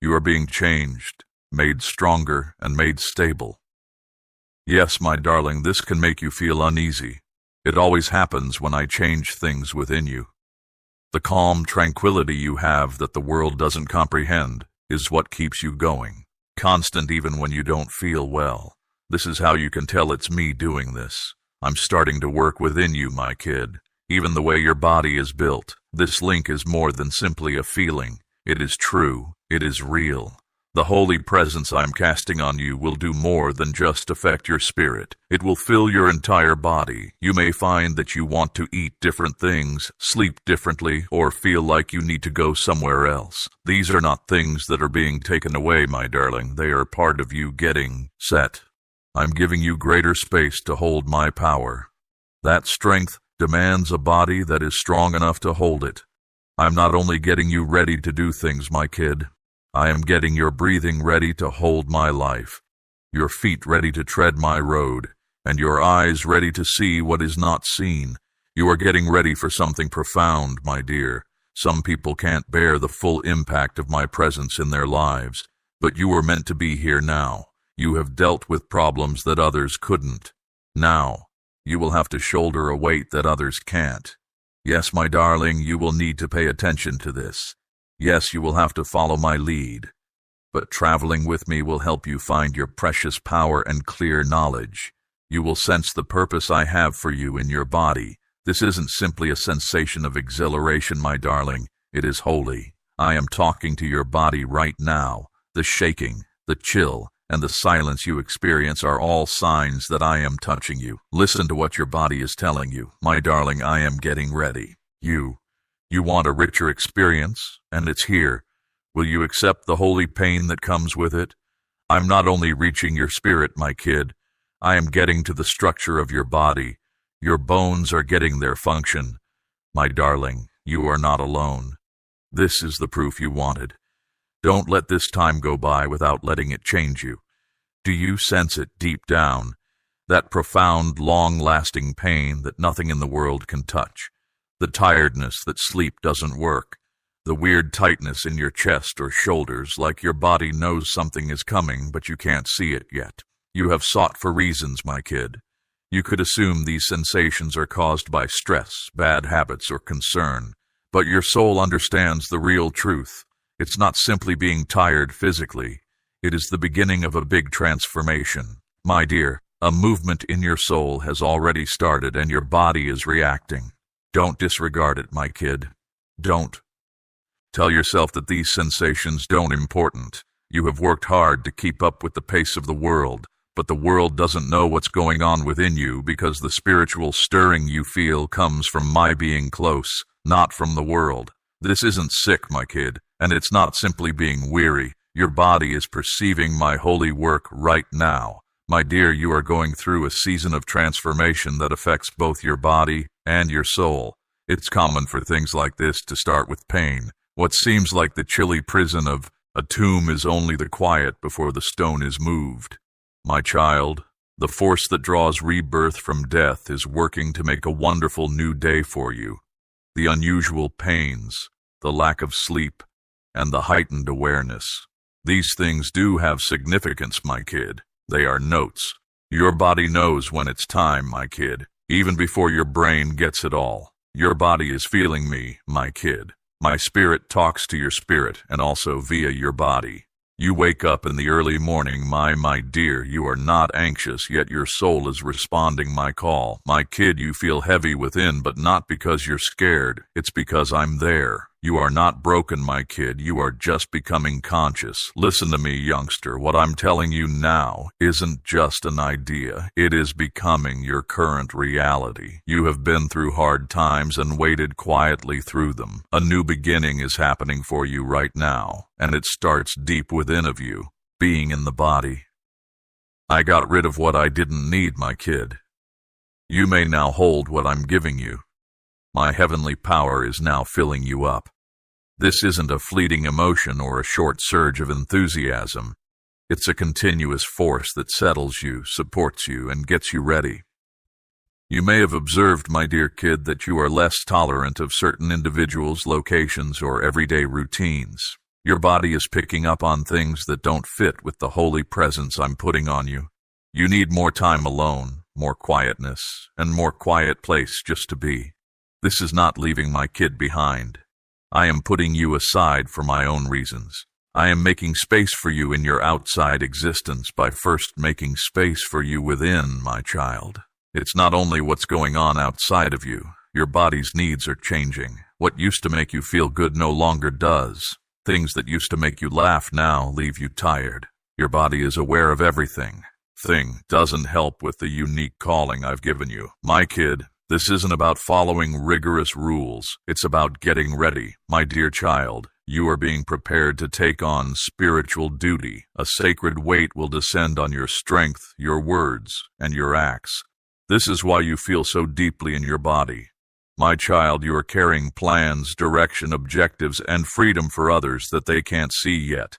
You are being changed, made stronger, and made stable. Yes, my darling, this can make you feel uneasy. It always happens when I change things within you. The calm tranquility you have that the world doesn't comprehend is what keeps you going, constant even when you don't feel well. This is how you can tell it's me doing this. I'm starting to work within you, my kid. Even the way your body is built, this link is more than simply a feeling. It is true. It is real. The holy presence I'm casting on you will do more than just affect your spirit. It will fill your entire body. You may find that you want to eat different things, sleep differently, or feel like you need to go somewhere else. These are not things that are being taken away, my darling. They are part of you getting set. I'm giving you greater space to hold my power. That strength demands a body that is strong enough to hold it. I'm not only getting you ready to do things, my kid. I am getting your breathing ready to hold my life, your feet ready to tread my road, and your eyes ready to see what is not seen. You are getting ready for something profound, my dear. Some people can't bear the full impact of my presence in their lives, but you were meant to be here now. You have dealt with problems that others couldn't. Now, you will have to shoulder a weight that others can't. Yes, my darling, you will need to pay attention to this. Yes, you will have to follow my lead, but traveling with me will help you find your precious power and clear knowledge. You will sense the purpose I have for you in your body. This isn't simply a sensation of exhilaration, my darling. It is holy. I am talking to your body right now. The shaking, the chill, and the silence you experience are all signs that I am touching you. Listen to what your body is telling you. My darling, I am getting ready. You want a richer experience, and it's here. Will you accept the holy pain that comes with it? I'm not only reaching your spirit, my kid. I am getting to the structure of your body. Your bones are getting their function. My darling, you are not alone. This is the proof you wanted. Don't let this time go by without letting it change you. Do you sense it deep down? That profound, long-lasting pain that nothing in the world can touch. The tiredness that sleep doesn't work. The weird tightness in your chest or shoulders, like your body knows something is coming, but you can't see it yet. You have sought for reasons, my kid. You could assume these sensations are caused by stress, bad habits, or concern, but your soul understands the real truth. It's not simply being tired physically. It is the beginning of a big transformation. My dear, a movement in your soul has already started and your body is reacting. Don't disregard it, my kid. Don't. Tell yourself that these sensations don't important. You have worked hard to keep up with the pace of the world, but the world doesn't know what's going on within you because the spiritual stirring you feel comes from my being close, not from the world. This isn't sick, my kid, and it's not simply being weary. Your body is perceiving my holy work right now. My dear, you are going through a season of transformation that affects both your body and your soul. It's common for things like this to start with pain. What seems like the chilly prison of a tomb is only the quiet before the stone is moved. My child, the force that draws rebirth from death is working to make a wonderful new day for you. The unusual pains, the lack of sleep, and the heightened awareness. These things do have significance, my kid. They are notes. Your body knows when it's time, my kid, even before your brain gets it all. Your body is feeling me, my kid. My spirit talks to your spirit and also via your body. You wake up in the early morning, my dear, you are not anxious, yet your soul is responding my call. My kid, you feel heavy within, but not because you're scared. It's because I'm there. You are not broken, my kid. You are just becoming conscious. Listen to me, youngster. What I'm telling you now isn't just an idea. It is becoming your current reality. You have been through hard times and waited quietly through them. A new beginning is happening for you right now, and it starts deep within of you, being in the body. I got rid of what I didn't need, my kid. You may now hold what I'm giving you. My heavenly power is now filling you up. This isn't a fleeting emotion or a short surge of enthusiasm. It's a continuous force that settles you, supports you, and gets you ready. You may have observed, my dear kid, that you are less tolerant of certain individuals, locations, or everyday routines. Your body is picking up on things that don't fit with the holy presence I'm putting on you. You need more time alone, more quietness, and more quiet place just to be. This is not leaving my kid behind. I am putting you aside for my own reasons. I am making space for you in your outside existence by first making space for you within, my child. It's not only what's going on outside of you. Your body's needs are changing. What used to make you feel good no longer does. Things that used to make you laugh now leave you tired. Your body is aware of everything. Thing doesn't help with the unique calling I've given you. My kid, this isn't about following rigorous rules. It's about getting ready. My dear child, you are being prepared to take on spiritual duty. A sacred weight will descend on your strength, your words, and your acts. This is why you feel so deeply in your body. My child, you are carrying plans, direction, objectives, and freedom for others that they can't see yet.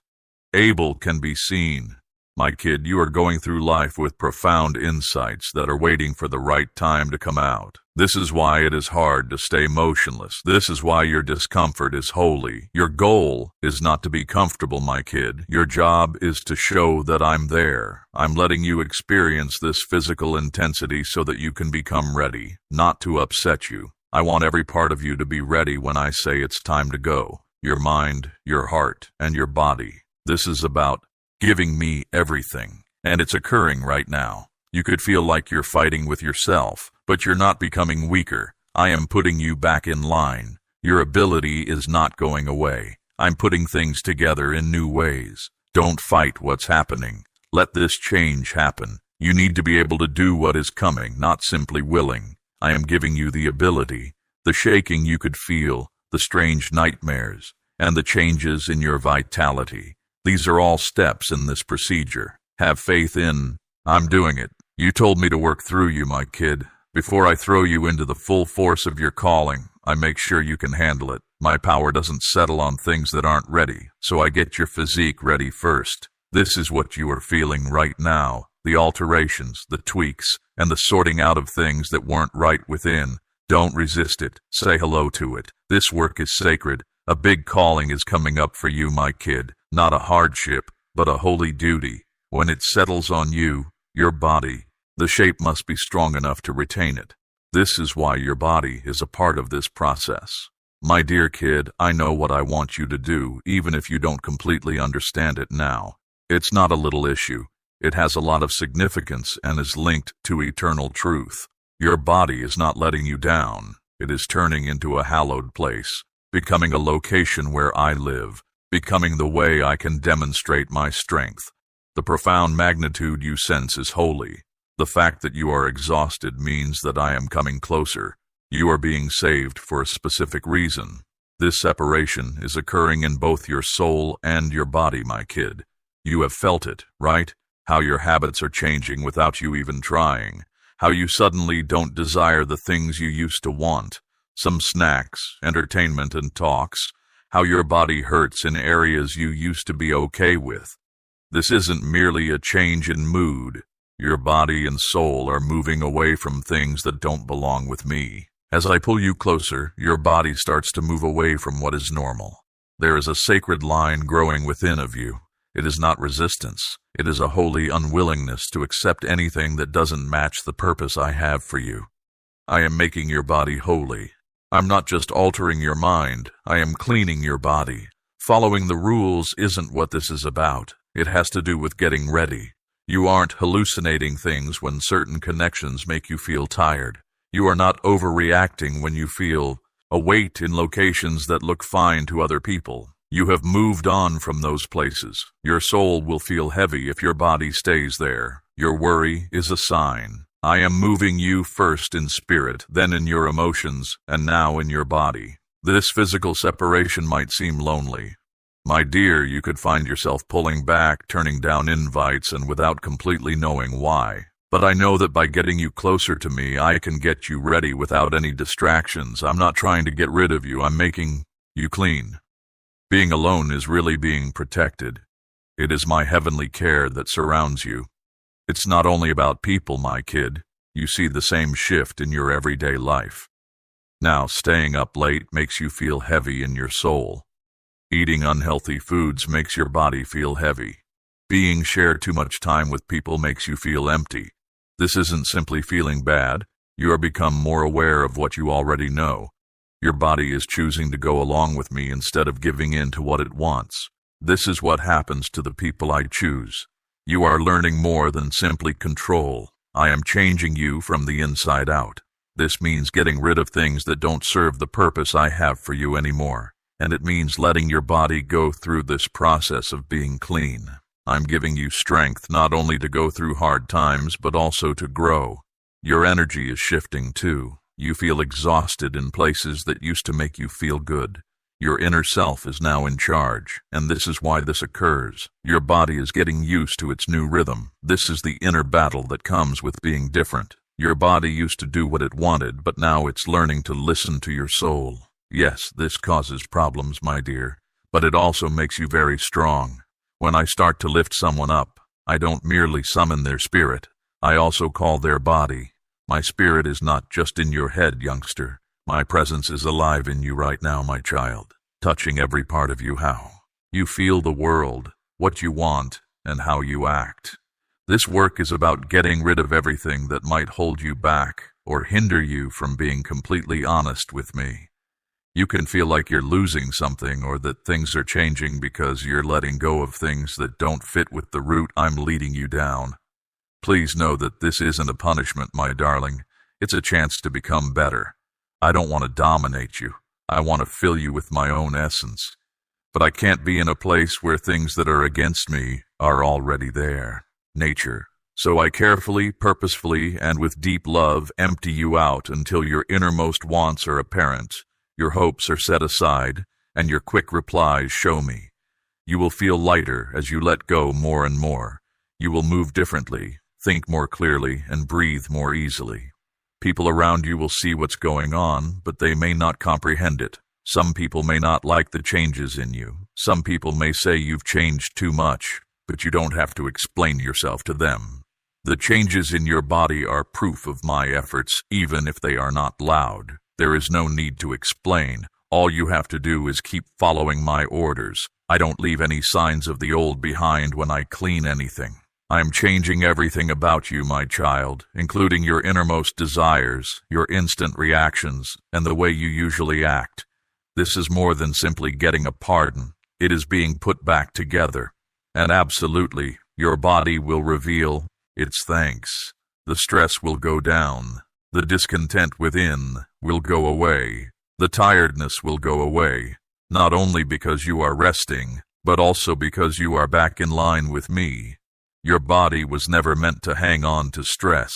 Able can be seen. My kid, you are going through life with profound insights that are waiting for the right time to come out. This is why it is hard to stay motionless. This is why your discomfort is holy. Your goal is not to be comfortable, my kid. Your job is to show that I'm there. I'm letting you experience this physical intensity so that you can become ready, not to upset you. I want every part of you to be ready when I say it's time to go. Your mind, your heart, and your body. This is about giving me everything, and it's occurring right now. You could feel like you're fighting with yourself, but you're not becoming weaker. I am putting you back in line. Your ability is not going away. I'm putting things together in new ways. Don't fight what's happening. Let this change happen. You need to be able to do what is coming, not simply willing. I am giving you the ability, the shaking you could feel, the strange nightmares, and the changes in your vitality. These are all steps in this procedure. Have faith in, I'm doing it. You told me to work through you, my kid. Before I throw you into the full force of your calling, I make sure you can handle it. My power doesn't settle on things that aren't ready, so I get your physique ready first. This is what you are feeling right now. The alterations, the tweaks, and the sorting out of things that weren't right within. Don't resist it. Say hello to it. This work is sacred. A big calling is coming up for you, my kid. Not a hardship, but a holy duty. When it settles on you, your body, The shape must be strong enough to retain it. This is why your body is a part of this process. My dear kid, I know what I want you to do, even if you don't completely understand it now. It's not a little issue. It has a lot of significance and is linked to eternal truth. Your body is not letting you down. It is turning into a hallowed place, becoming a location where I live, becoming the way I can demonstrate my strength. The profound magnitude you sense is holy. The fact that you are exhausted means that I am coming closer. You are being saved for a specific reason. This separation is occurring in both your soul and your body, my kid. You have felt it, right? How your habits are changing without you even trying. How you suddenly don't desire the things you used to want. Some snacks, entertainment, and talks. How your body hurts in areas you used to be okay with. This isn't merely a change in mood. Your body and soul are moving away from things that don't belong with me. As I pull you closer, your body starts to move away from what is normal. There is a sacred line growing within of you. It is not resistance. It is a holy unwillingness to accept anything that doesn't match the purpose I have for you. I am making your body holy. I'm not just altering your mind. I am cleaning your body. Following the rules isn't what this is about. It has to do with getting ready. You aren't hallucinating things when certain connections make you feel tired. You are not overreacting when you feel a weight in locations that look fine to other people. You have moved on from those places. Your soul will feel heavy if your body stays there. Your worry is a sign. I am moving you first in spirit, then in your emotions, and now in your body. This physical separation might seem lonely. My dear, you could find yourself pulling back, turning down invites, and without completely knowing why. But I know that by getting you closer to me, I can get you ready without any distractions. I'm not trying to get rid of you. I'm making you clean. Being alone is really being protected. It is my heavenly care that surrounds you. It's not only about people, my kid. You see the same shift in your everyday life. Now, staying up late makes you feel heavy in your soul. Eating unhealthy foods makes your body feel heavy. Being shared too much time with people makes you feel empty. This isn't simply feeling bad. You are become more aware of what you already know. Your body is choosing to go along with me instead of giving in to what it wants. This is what happens to the people I choose. You are learning more than simply control. I am changing you from the inside out. This means getting rid of things that don't serve the purpose I have for you anymore. And it means letting your body go through this process of being clean. I'm giving you strength not only to go through hard times, but also to grow. Your energy is shifting too. You feel exhausted in places that used to make you feel good. Your inner self is now in charge, and this is why this occurs. Your body is getting used to its new rhythm. This is the inner battle that comes with being different. Your body used to do what it wanted, but now it's learning to listen to your soul. Yes, this causes problems, my dear, but it also makes you very strong. When I start to lift someone up, I don't merely summon their spirit. I also call their body. My spirit is not just in your head, youngster. My presence is alive in you right now, my child, touching every part of you. How you feel the world, what you want, and how you act. This work is about getting rid of everything that might hold you back or hinder you from being completely honest with me. You can feel like you're losing something or that things are changing because you're letting go of things that don't fit with the route I'm leading you down. Please know that this isn't a punishment, my darling. It's a chance to become better. I don't want to dominate you. I want to fill you with my own essence. But I can't be in a place where things that are against me are already there. Nature. So I carefully, purposefully, and with deep love empty you out until your innermost wants are apparent. Your hopes are set aside, and your quick replies show me. You will feel lighter as you let go more and more. You will move differently, think more clearly, and breathe more easily. People around you will see what's going on, but they may not comprehend it. Some people may not like the changes in you. Some people may say you've changed too much, but you don't have to explain yourself to them. The changes in your body are proof of my efforts, even if they are not loud. There is no need to explain. All you have to do is keep following my orders. I don't leave any signs of the old behind when I clean anything. I am changing everything about you, my child, including your innermost desires, your instant reactions, and the way you usually act. This is more than simply getting a pardon. It is being put back together. And absolutely, your body will reveal its thanks. The stress will go down. The discontent within will go away. The tiredness will go away, not only because you are resting, but also because you are back in line with me. Your body was never meant to hang on to stress.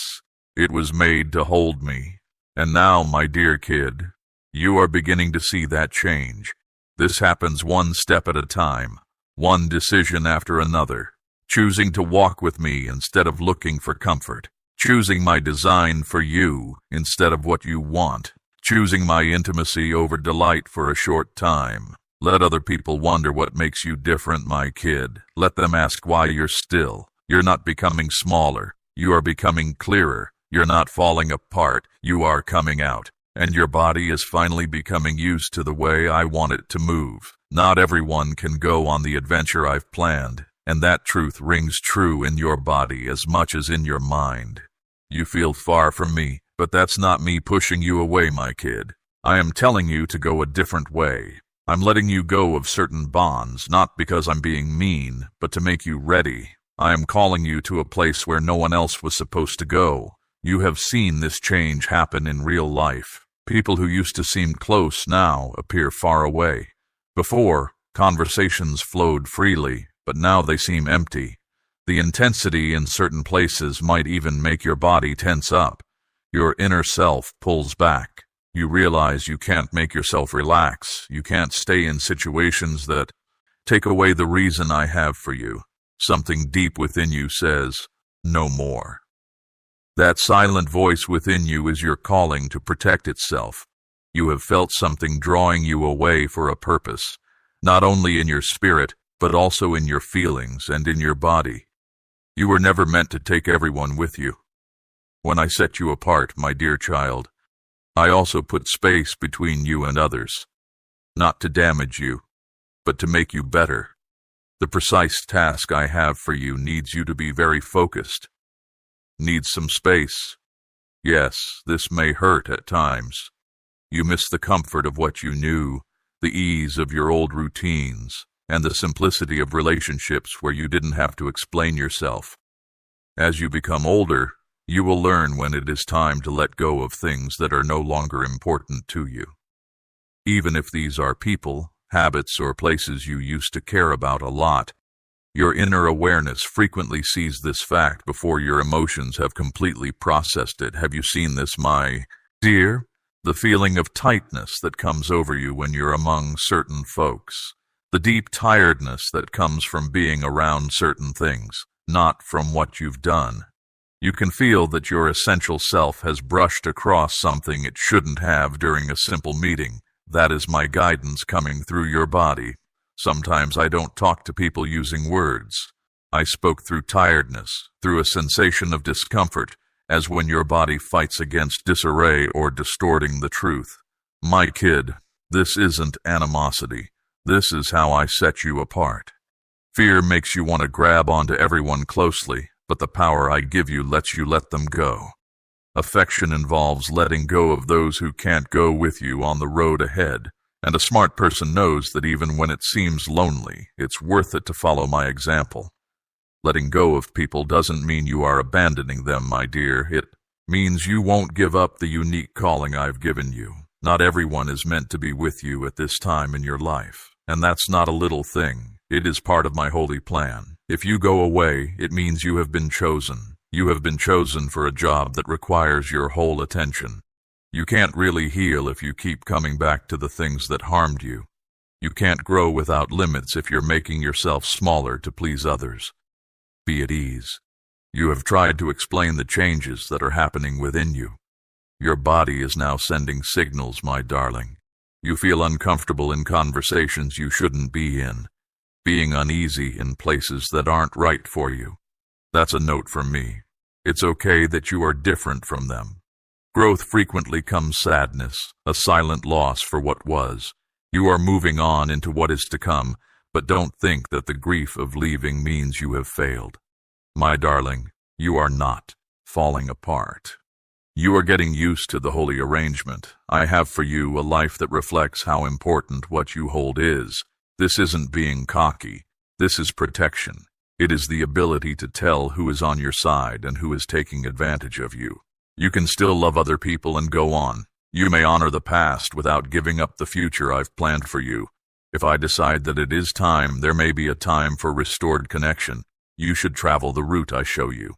It was made to hold me. And now, my dear kid, you are beginning to see that change. This happens one step at a time, one decision after another. Choosing to walk with me instead of looking for comfort. Choosing my design for you instead of what you want. Choosing my intimacy over delight for a short time. Let other people wonder what makes you different, my kid. Let them ask why you're still. You're not becoming smaller. You are becoming clearer. You're not falling apart. You are coming out. And your body is finally becoming used to the way I want it to move. Not everyone can go on the adventure I've planned, and that truth rings true in your body as much as in your mind. You feel far from me, but that's not me pushing you away, my kid. I am telling you to go a different way. I'm letting you go of certain bonds, not because I'm being mean, but to make you ready. I am calling you to a place where no one else was supposed to go. You have seen this change happen in real life. People who used to seem close now appear far away. Before, conversations flowed freely, but now they seem empty. The intensity in certain places might even make your body tense up. Your inner self pulls back. You realize you can't make yourself relax. You can't stay in situations that take away the reason I have for you. Something deep within you says, no more. That silent voice within you is your calling to protect itself. You have felt something drawing you away for a purpose, not only in your spirit, but also in your feelings and in your body. You were never meant to take everyone with you. When I set you apart, my dear child, I also put space between you and others, not to damage you, but to make you better. The precise task I have for you needs you to be very focused, needs some space. Yes, this may hurt at times. You miss the comfort of what you knew, the ease of your old routines, and the simplicity of relationships where you didn't have to explain yourself. As you become older, you will learn when it is time to let go of things that are no longer important to you. Even if these are people, habits, or places you used to care about a lot, your inner awareness frequently sees this fact before your emotions have completely processed it. Have you seen this, my dear? The feeling of tightness that comes over you when you're among certain folks. The deep tiredness that comes from being around certain things, not from what you've done. You can feel that your essential self has brushed across something it shouldn't have during a simple meeting. That is my guidance coming through your body. Sometimes I don't talk to people using words. I spoke through tiredness, through a sensation of discomfort, as when your body fights against disarray or distorting the truth. My kid, this isn't animosity. This is how I set you apart. Fear makes you want to grab onto everyone closely, but the power I give you lets you let them go. Affection involves letting go of those who can't go with you on the road ahead, and a smart person knows that even when it seems lonely, it's worth it to follow my example. Letting go of people doesn't mean you are abandoning them, my dear. It means you won't give up the unique calling I've given you. Not everyone is meant to be with you at this time in your life, and that's not a little thing. It is part of my holy plan. If you go away, it means you have been chosen. You have been chosen for a job that requires your whole attention. You can't really heal if you keep coming back to the things that harmed you. You can't grow without limits if you're making yourself smaller to please others. Be at ease. You have tried to explain the changes that are happening within you. Your body is now sending signals, my darling. You feel uncomfortable in conversations you shouldn't be in, being uneasy in places that aren't right for you. That's a note from me. It's okay that you are different from them. Growth frequently comes sadness, a silent loss for what was. You are moving on into what is to come, but don't think that the grief of leaving means you have failed. My darling, you are not falling apart. You are getting used to the holy arrangement. I have for you a life that reflects how important what you hold is. This isn't being cocky. This is protection. It is the ability to tell who is on your side and who is taking advantage of you. You can still love other people and go on. You may honor the past without giving up the future I've planned for you. If I decide that it is time, there may be a time for restored connection. You should travel the route I show you.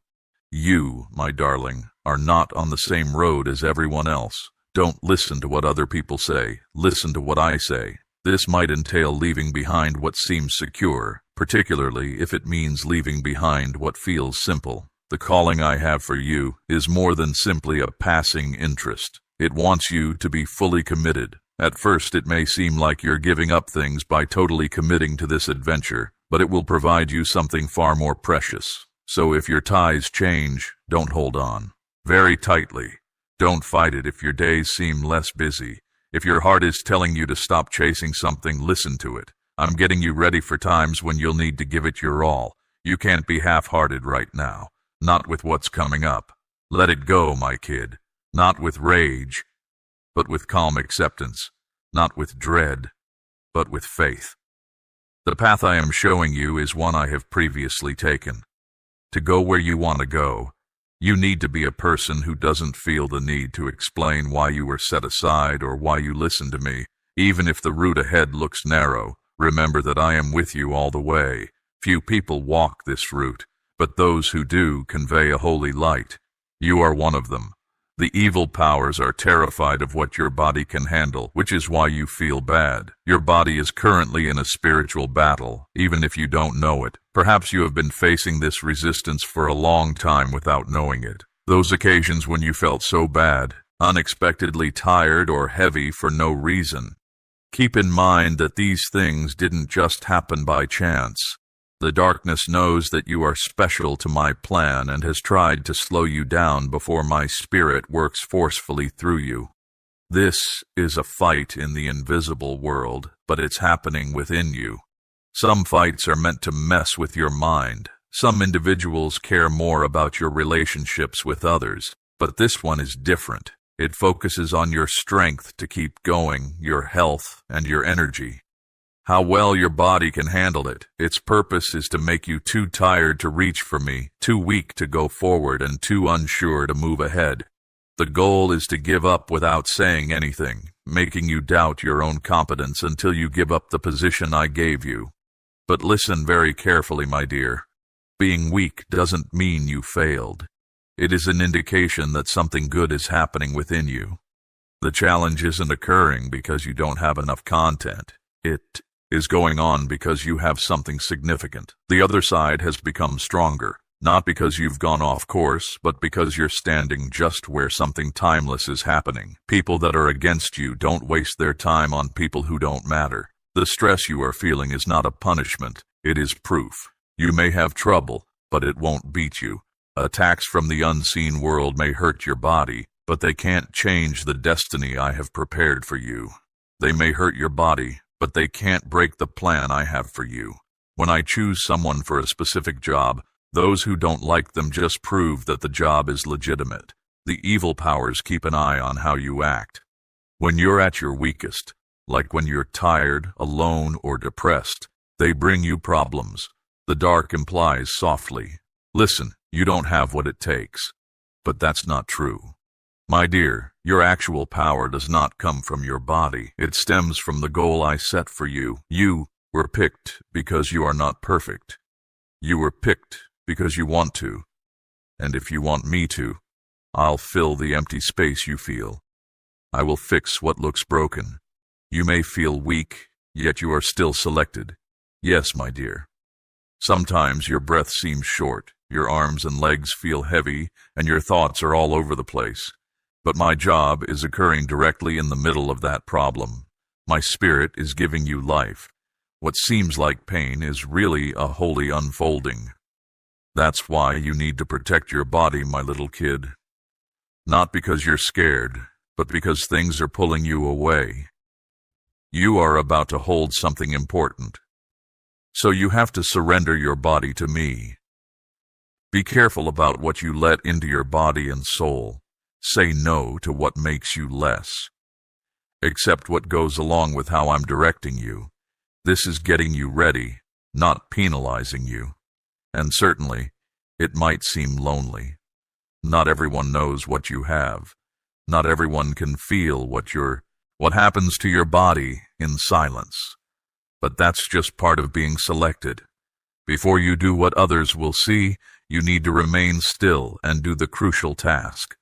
You, my darling, are not on the same road as everyone else. Don't listen to what other people say. Listen to what I say. This might entail leaving behind what seems secure, particularly if it means leaving behind what feels simple. The calling I have for you is more than simply a passing interest. It wants you to be fully committed. At first, it may seem like you're giving up things by totally committing to this adventure, but it will provide you something far more precious. So if your ties change, don't hold on very tightly. Don't fight it if your days seem less busy. If your heart is telling you to stop chasing something, listen to it. I'm getting you ready for times when you'll need to give it your all. You can't be half-hearted right now. Not with what's coming up. Let it go, my kid. Not with rage, but with calm acceptance. Not with dread, but with faith. The path I am showing you is one I have previously taken. To go where you want to go, you need to be a person who doesn't feel the need to explain why you were set aside or why you listened to me. Even if the route ahead looks narrow, remember that I am with you all the way. Few people walk this route, but those who do convey a holy light. You are one of them. The evil powers are terrified of what your body can handle, which is why you feel bad. Your body is currently in a spiritual battle, even if you don't know it. Perhaps you have been facing this resistance for a long time without knowing it. Those occasions when you felt so bad, unexpectedly tired or heavy for no reason. Keep in mind that these things didn't just happen by chance. The darkness knows that you are special to my plan and has tried to slow you down before my spirit works forcefully through you. This is a fight in the invisible world, but it's happening within you. Some fights are meant to mess with your mind. Some individuals care more about your relationships with others, but this one is different. It focuses on your strength to keep going, your health, and your energy. How well your body can handle it. Its purpose is to make you too tired to reach for me, too weak to go forward, and too unsure to move ahead. The goal is to give up without saying anything, making you doubt your own competence until you give up the position I gave you. But listen very carefully, my dear. Being weak doesn't mean you failed. It is an indication that something good is happening within you. The challenge isn't occurring because you don't have enough content. It is going on because you have something significant. The other side has become stronger, not because you've gone off course, but because you're standing just where something timeless is happening. People that are against you don't waste their time on people who don't matter. The stress you are feeling is not a punishment, it is proof. You may have trouble, but it won't beat you. Attacks from the unseen world may hurt your body, but they can't change the destiny I have prepared for you. They may hurt your body, but they can't break the plan I have for you. When I choose someone for a specific job, those who don't like them just prove that the job is legitimate. The evil powers keep an eye on how you act. When you're at your weakest, like when you're tired, alone, or depressed, they bring you problems. The dark implies softly, "Listen, you don't have what it takes." But that's not true. My dear, your actual power does not come from your body. It stems from the goal I set for you. You were picked because you are not perfect. You were picked because you want to. And if you want me to, I'll fill the empty space you feel. I will fix what looks broken. You may feel weak, yet you are still selected. Yes, my dear. Sometimes your breath seems short, your arms and legs feel heavy, and your thoughts are all over the place. But my job is occurring directly in the middle of that problem. My spirit is giving you life. What seems like pain is really a holy unfolding. That's why you need to protect your body, my little kid. Not because you're scared, but because things are pulling you away. You are about to hold something important. So you have to surrender your body to me. Be careful about what you let into your body and soul. Say no to what makes you less. Accept what goes along with how I'm directing you. This is getting you ready, not penalizing you. And certainly, it might seem lonely. Not everyone knows what you have. Not everyone can feel what happens to your body in silence. But that's just part of being selected. Before you do what others will see, you need to remain still and do the crucial task.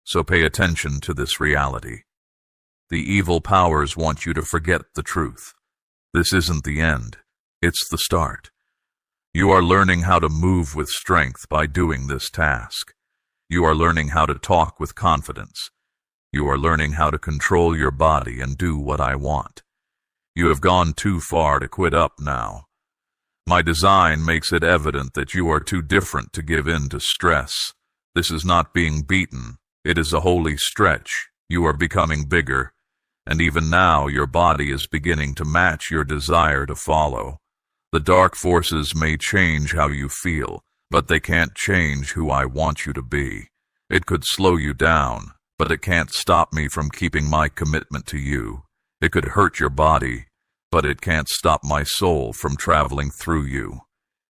So pay attention to this reality. The evil powers want you to forget the truth. This isn't the end. It's the start. You are learning how to move with strength by doing this task. You are learning how to talk with confidence. You are learning how to control your body and do what I want. You have gone too far to quit up now. My design makes it evident that you are too different to give in to stress. This is not being beaten. It is a holy stretch. You are becoming bigger, and even now your body is beginning to match your desire to follow. The dark forces may change how you feel, but they can't change who I want you to be. It could slow you down, but it can't stop me from keeping my commitment to you. It could hurt your body, but it can't stop my soul from traveling through you.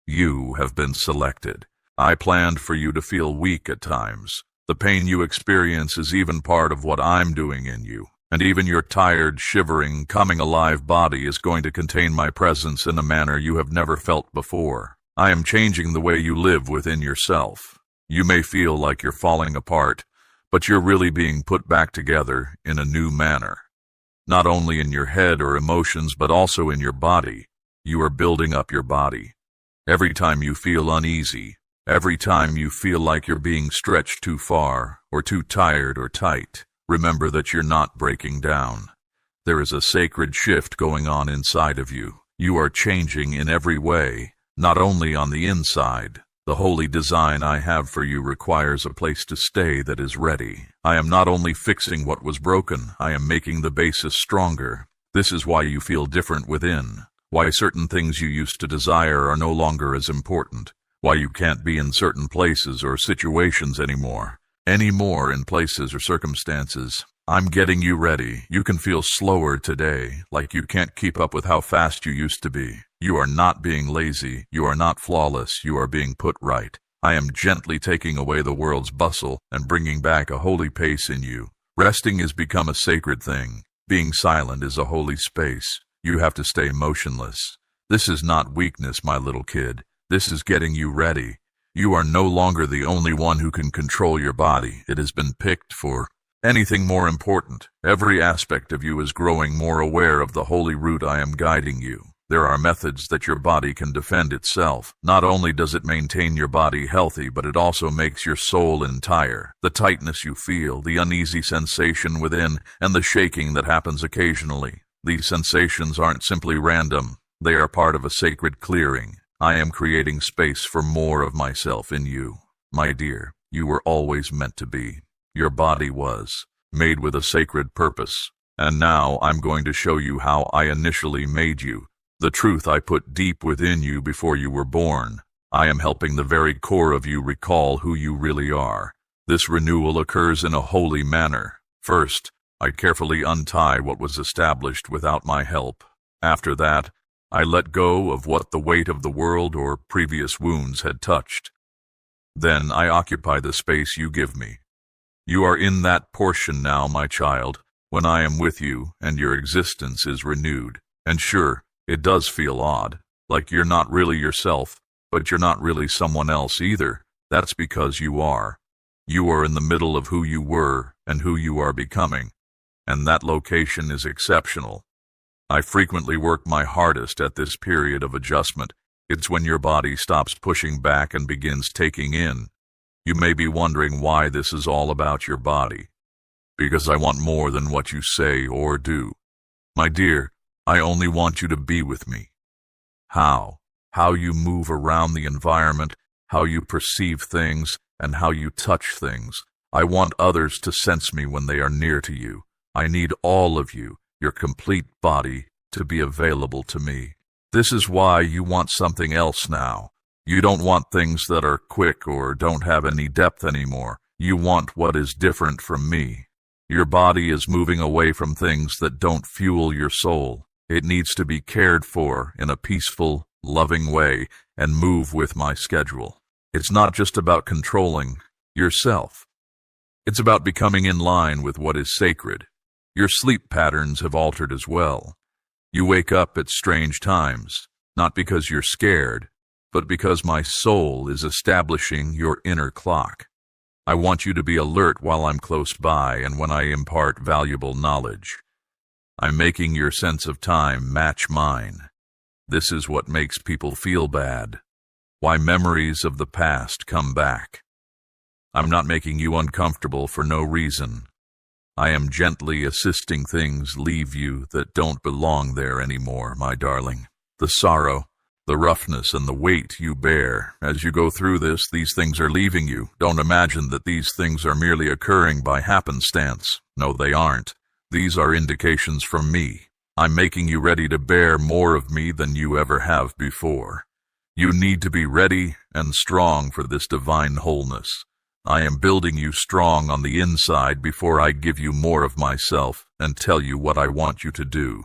You have been selected. I planned for you to feel weak at times. The pain you experience is even part of what I'm doing in you. And even your tired, shivering, coming alive body is going to contain my presence in a manner you have never felt before. I am changing the way you live within yourself. You may feel like you're falling apart, but you're really being put back together in a new manner. Not only in your head or emotions, but also in your body. You are building up your body. Every time you feel uneasy, every time you feel like you're being stretched too far, or too tired or tight, remember that you're not breaking down. There is a sacred shift going on inside of you. You are changing in every way, not only on the inside. The holy design I have for you requires a place to stay that is ready. I am not only fixing what was broken, I am making the basis stronger. This is why you feel different within, why certain things you used to desire are no longer as important, why you can't be in certain places or situations anymore in places or circumstances. I'm getting you ready. You can feel slower today, like you can't keep up with how fast you used to be. You are not being lazy. You are not flawless. You are being put right. I am gently taking away the world's bustle and bringing back a holy pace in you. Resting has become a sacred thing. Being silent is a holy space. You have to stay motionless. This is not weakness, my little kid. This is getting you ready. You are no longer the only one who can control your body. It has been picked for anything more important. Every aspect of you is growing more aware of the holy route I am guiding you. There are methods that your body can defend itself. Not only does it maintain your body healthy, but it also makes your soul entire. The tightness you feel, the uneasy sensation within, and the shaking that happens occasionally. These sensations aren't simply random. They are part of a sacred clearing. I am creating space for more of myself in you. My dear, you were always meant to be. Your body was made with a sacred purpose. And now I'm going to show you how I initially made you. The truth I put deep within you before you were born. I am helping the very core of you recall who you really are. This renewal occurs in a holy manner. First, I carefully untie what was established without my help. After that, I let go of what the weight of the world or previous wounds had touched. Then I occupy the space you give me. You are in that portion now, my child, when I am with you and your existence is renewed. And sure, it does feel odd, like you're not really yourself, but you're not really someone else either. That's because you are. You are in the middle of who you were and who you are becoming, and that location is exceptional. I frequently work my hardest at this period of adjustment. It's when your body stops pushing back and begins taking in. You may be wondering why this is all about your body. Because I want more than what you say or do. My dear, I only want you to be with me. How you move around the environment, how you perceive things, and how you touch things. I want others to sense me when they are near to you. I need all of you, your complete body, to be available to me. This is why you want something else now. You don't want things that are quick or don't have any depth anymore. You want what is different from me. Your body is moving away from things that don't fuel your soul. It needs to be cared for in a peaceful, loving way and move with my schedule. It's not just about controlling yourself. It's about becoming in line with what is sacred. Your sleep patterns have altered as well. You wake up at strange times, not because you're scared, but because my soul is establishing your inner clock. I want you to be alert while I'm close by and when I impart valuable knowledge. I'm making your sense of time match mine. This is what makes people feel bad. Why memories of the past come back. I'm not making you uncomfortable for no reason. I am gently assisting things leave you that don't belong there anymore, my darling. The sorrow, the roughness, and the weight you bear. As you go through this, these things are leaving you. Don't imagine that these things are merely occurring by happenstance. No, they aren't. These are indications from me. I'm making you ready to bear more of me than you ever have before. You need to be ready and strong for this divine wholeness. I am building you strong on the inside before I give you more of myself and tell you what I want you to do.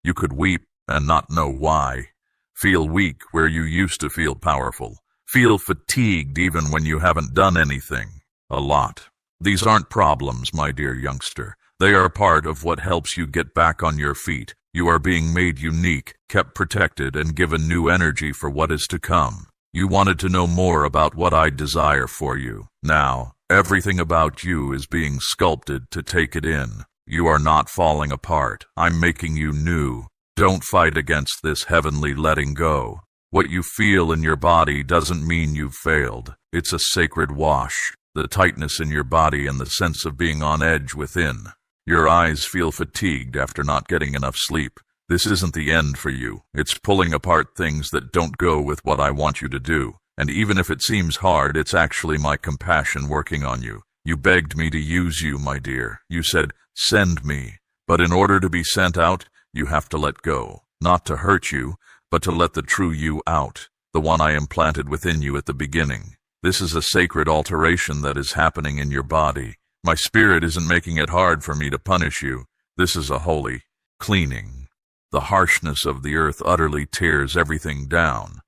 You could weep and not know why. Feel weak where you used to feel powerful. Feel fatigued even when you haven't done anything. A lot. These aren't problems, my dear youngster. They are part of what helps you get back on your feet. You are being made unique, kept protected, and given new energy for what is to come. You wanted to know more about what I desire for you. Now, everything about you is being sculpted to take it in. You are not falling apart. I'm making you new. Don't fight against this heavenly letting go. What you feel in your body doesn't mean you've failed. It's a sacred wash. The tightness in your body and the sense of being on edge within. Your eyes feel fatigued after not getting enough sleep. This isn't the end for you. It's pulling apart things that don't go with what I want you to do. And even if it seems hard, it's actually my compassion working on you. You begged me to use you, my dear. You said, send me. But in order to be sent out, you have to let go. Not to hurt you, but to let the true you out. The one I implanted within you at the beginning. This is a sacred alteration that is happening in your body. My spirit isn't making it hard for me to punish you. This is a holy cleaning. The harshness of the earth utterly tears everything down.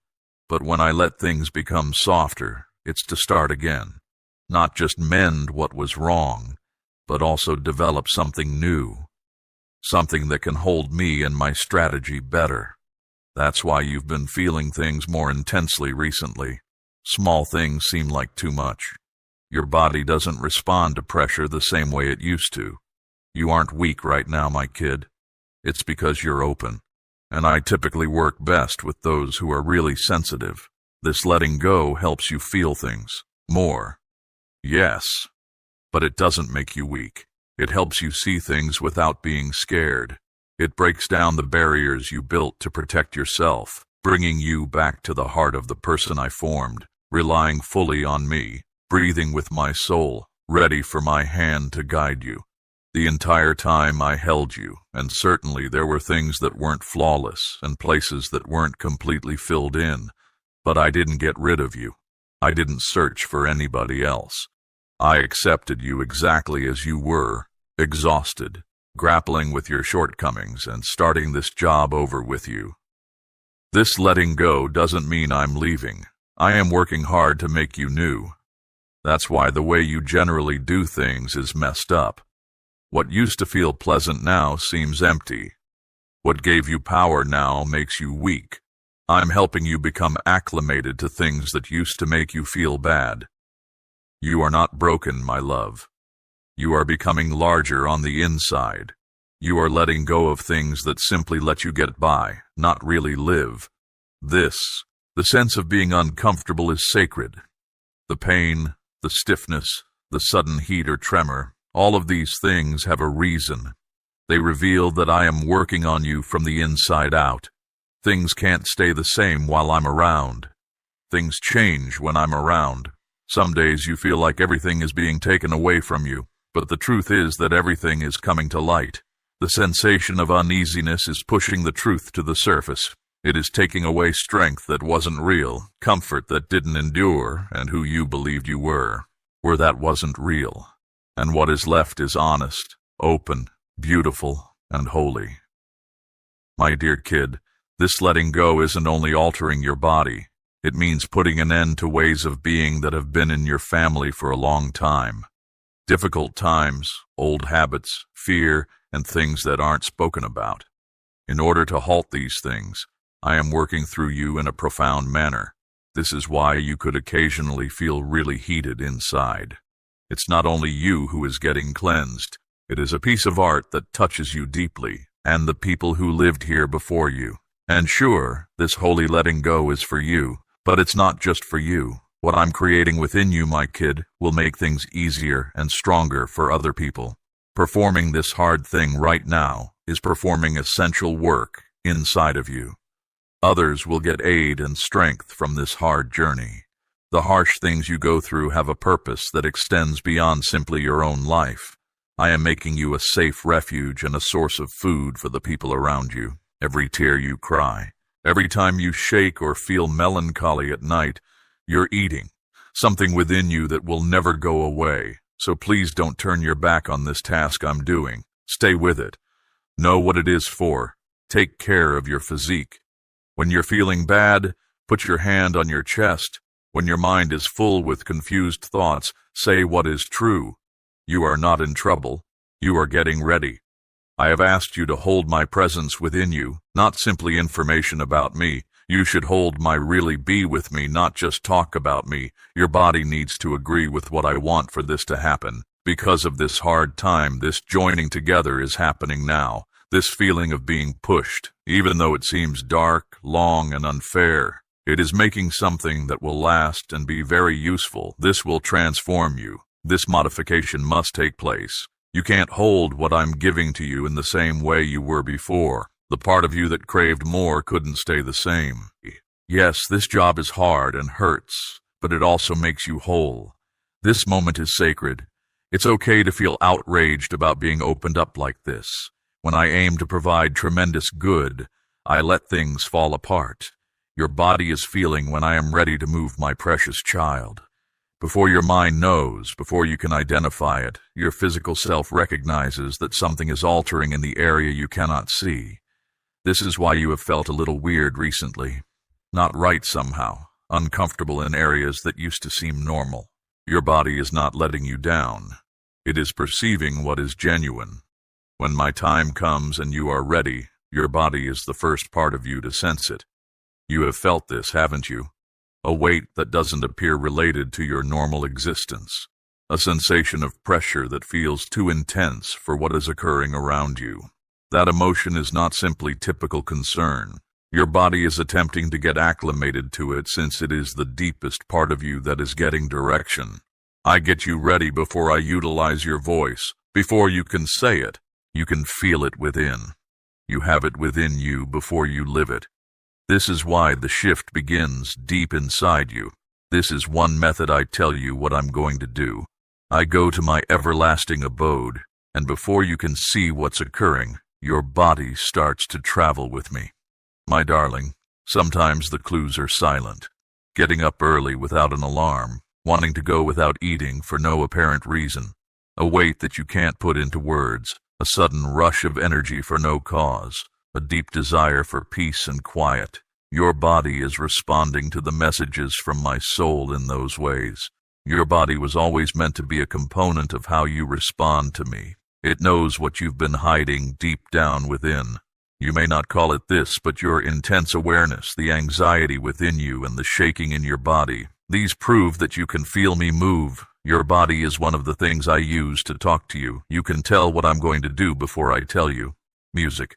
But when I let things become softer, it's to start again. Not just mend what was wrong, but also develop something new. Something that can hold me and my strategy better. That's why you've been feeling things more intensely recently. Small things seem like too much. Your body doesn't respond to pressure the same way it used to. You aren't weak right now, my kid. It's because you're open. And I typically work best with those who are really sensitive. This letting go helps you feel things more. Yes, but it doesn't make you weak. It helps you see things without being scared. It breaks down the barriers you built to protect yourself, bringing you back to the heart of the person I formed, relying fully on me, breathing with my soul, ready for my hand to guide you. The entire time I held you, and certainly there were things that weren't flawless and places that weren't completely filled in, but I didn't get rid of you. I didn't search for anybody else. I accepted you exactly as you were, exhausted, grappling with your shortcomings and starting this job over with you. This letting go doesn't mean I'm leaving. I am working hard to make you new. That's why the way you generally do things is messed up. What used to feel pleasant now seems empty. What gave you power now makes you weak. I'm helping you become acclimated to things that used to make you feel bad. You are not broken, my love. You are becoming larger on the inside. You are letting go of things that simply let you get by, not really live. The sense of being uncomfortable is sacred. The pain, the stiffness, the sudden heat or tremor, all of these things have a reason. They reveal that I am working on you from the inside out. Things can't stay the same while I'm around. Things change when I'm around. Some days you feel like everything is being taken away from you, but the truth is that everything is coming to light. The sensation of uneasiness is pushing the truth to the surface. It is taking away strength that wasn't real, comfort that didn't endure, and who you believed you were, where that wasn't real. And what is left is honest, open, beautiful, and holy. My dear kid, this letting go isn't only altering your body. It means putting an end to ways of being that have been in your family for a long time. Difficult times, old habits, fear, and things that aren't spoken about. In order to halt these things, I am working through you in a profound manner. This is why you could occasionally feel really heated inside. It's not only you who is getting cleansed. It is a piece of art that touches you deeply, and the people who lived here before you. And sure, this holy letting go is for you, but it's not just for you. What I'm creating within you, my kid, will make things easier and stronger for other people. Performing this hard thing right now is performing essential work inside of you. Others will get aid and strength from this hard journey. The harsh things you go through have a purpose that extends beyond simply your own life. I am making you a safe refuge and a source of food for the people around you. Every tear you cry, every time you shake or feel melancholy at night, you're eating something within you that will never go away. So please don't turn your back on this task I'm doing. Stay with it. Know what it is for. Take care of your physique. When you're feeling bad, put your hand on your chest. When your mind is full with confused thoughts, say what is true. You are not in trouble. You are getting ready. I have asked you to hold my presence within you, not simply information about me. You should hold my really be with me, not just talk about me. Your body needs to agree with what I want for this to happen. Because of this hard time, this joining together is happening now. This feeling of being pushed, even though it seems dark, long, and unfair. It is making something that will last and be very useful. This will transform you. This modification must take place. You can't hold what I'm giving to you in the same way you were before. The part of you that craved more couldn't stay the same. Yes, this job is hard and hurts, but it also makes you whole. This moment is sacred. It's okay to feel outraged about being opened up like this. When I aim to provide tremendous good, I let things fall apart. Your body is feeling when I am ready to move, my precious child. Before your mind knows, before you can identify it, your physical self recognizes that something is altering in the area you cannot see. This is why you have felt a little weird recently. Not right somehow, uncomfortable in areas that used to seem normal. Your body is not letting you down. It is perceiving what is genuine. When my time comes and you are ready, your body is the first part of you to sense it. You have felt this, haven't you? A weight that doesn't appear related to your normal existence. A sensation of pressure that feels too intense for what is occurring around you. That emotion is not simply typical concern. Your body is attempting to get acclimated to it since it is the deepest part of you that is getting direction. I get you ready before I utilize your voice. Before you can say it, you can feel it within. You have it within you before you live it. This is why the shift begins deep inside you. This is one method I tell you what I'm going to do. I go to my everlasting abode, and before you can see what's occurring, your body starts to travel with me. My darling, sometimes the clues are silent. Getting up early without an alarm, wanting to go without eating for no apparent reason, a weight that you can't put into words, a sudden rush of energy for no cause, a deep desire for peace and quiet. Your body is responding to the messages from my soul in those ways. Your body was always meant to be a component of how you respond to me. It knows what you've been hiding deep down within. You may not call it this, but your intense awareness, the anxiety within you, and the shaking in your body, these prove that you can feel me move. Your body is one of the things I use to talk to you. You can tell what I'm going to do before I tell you. Music.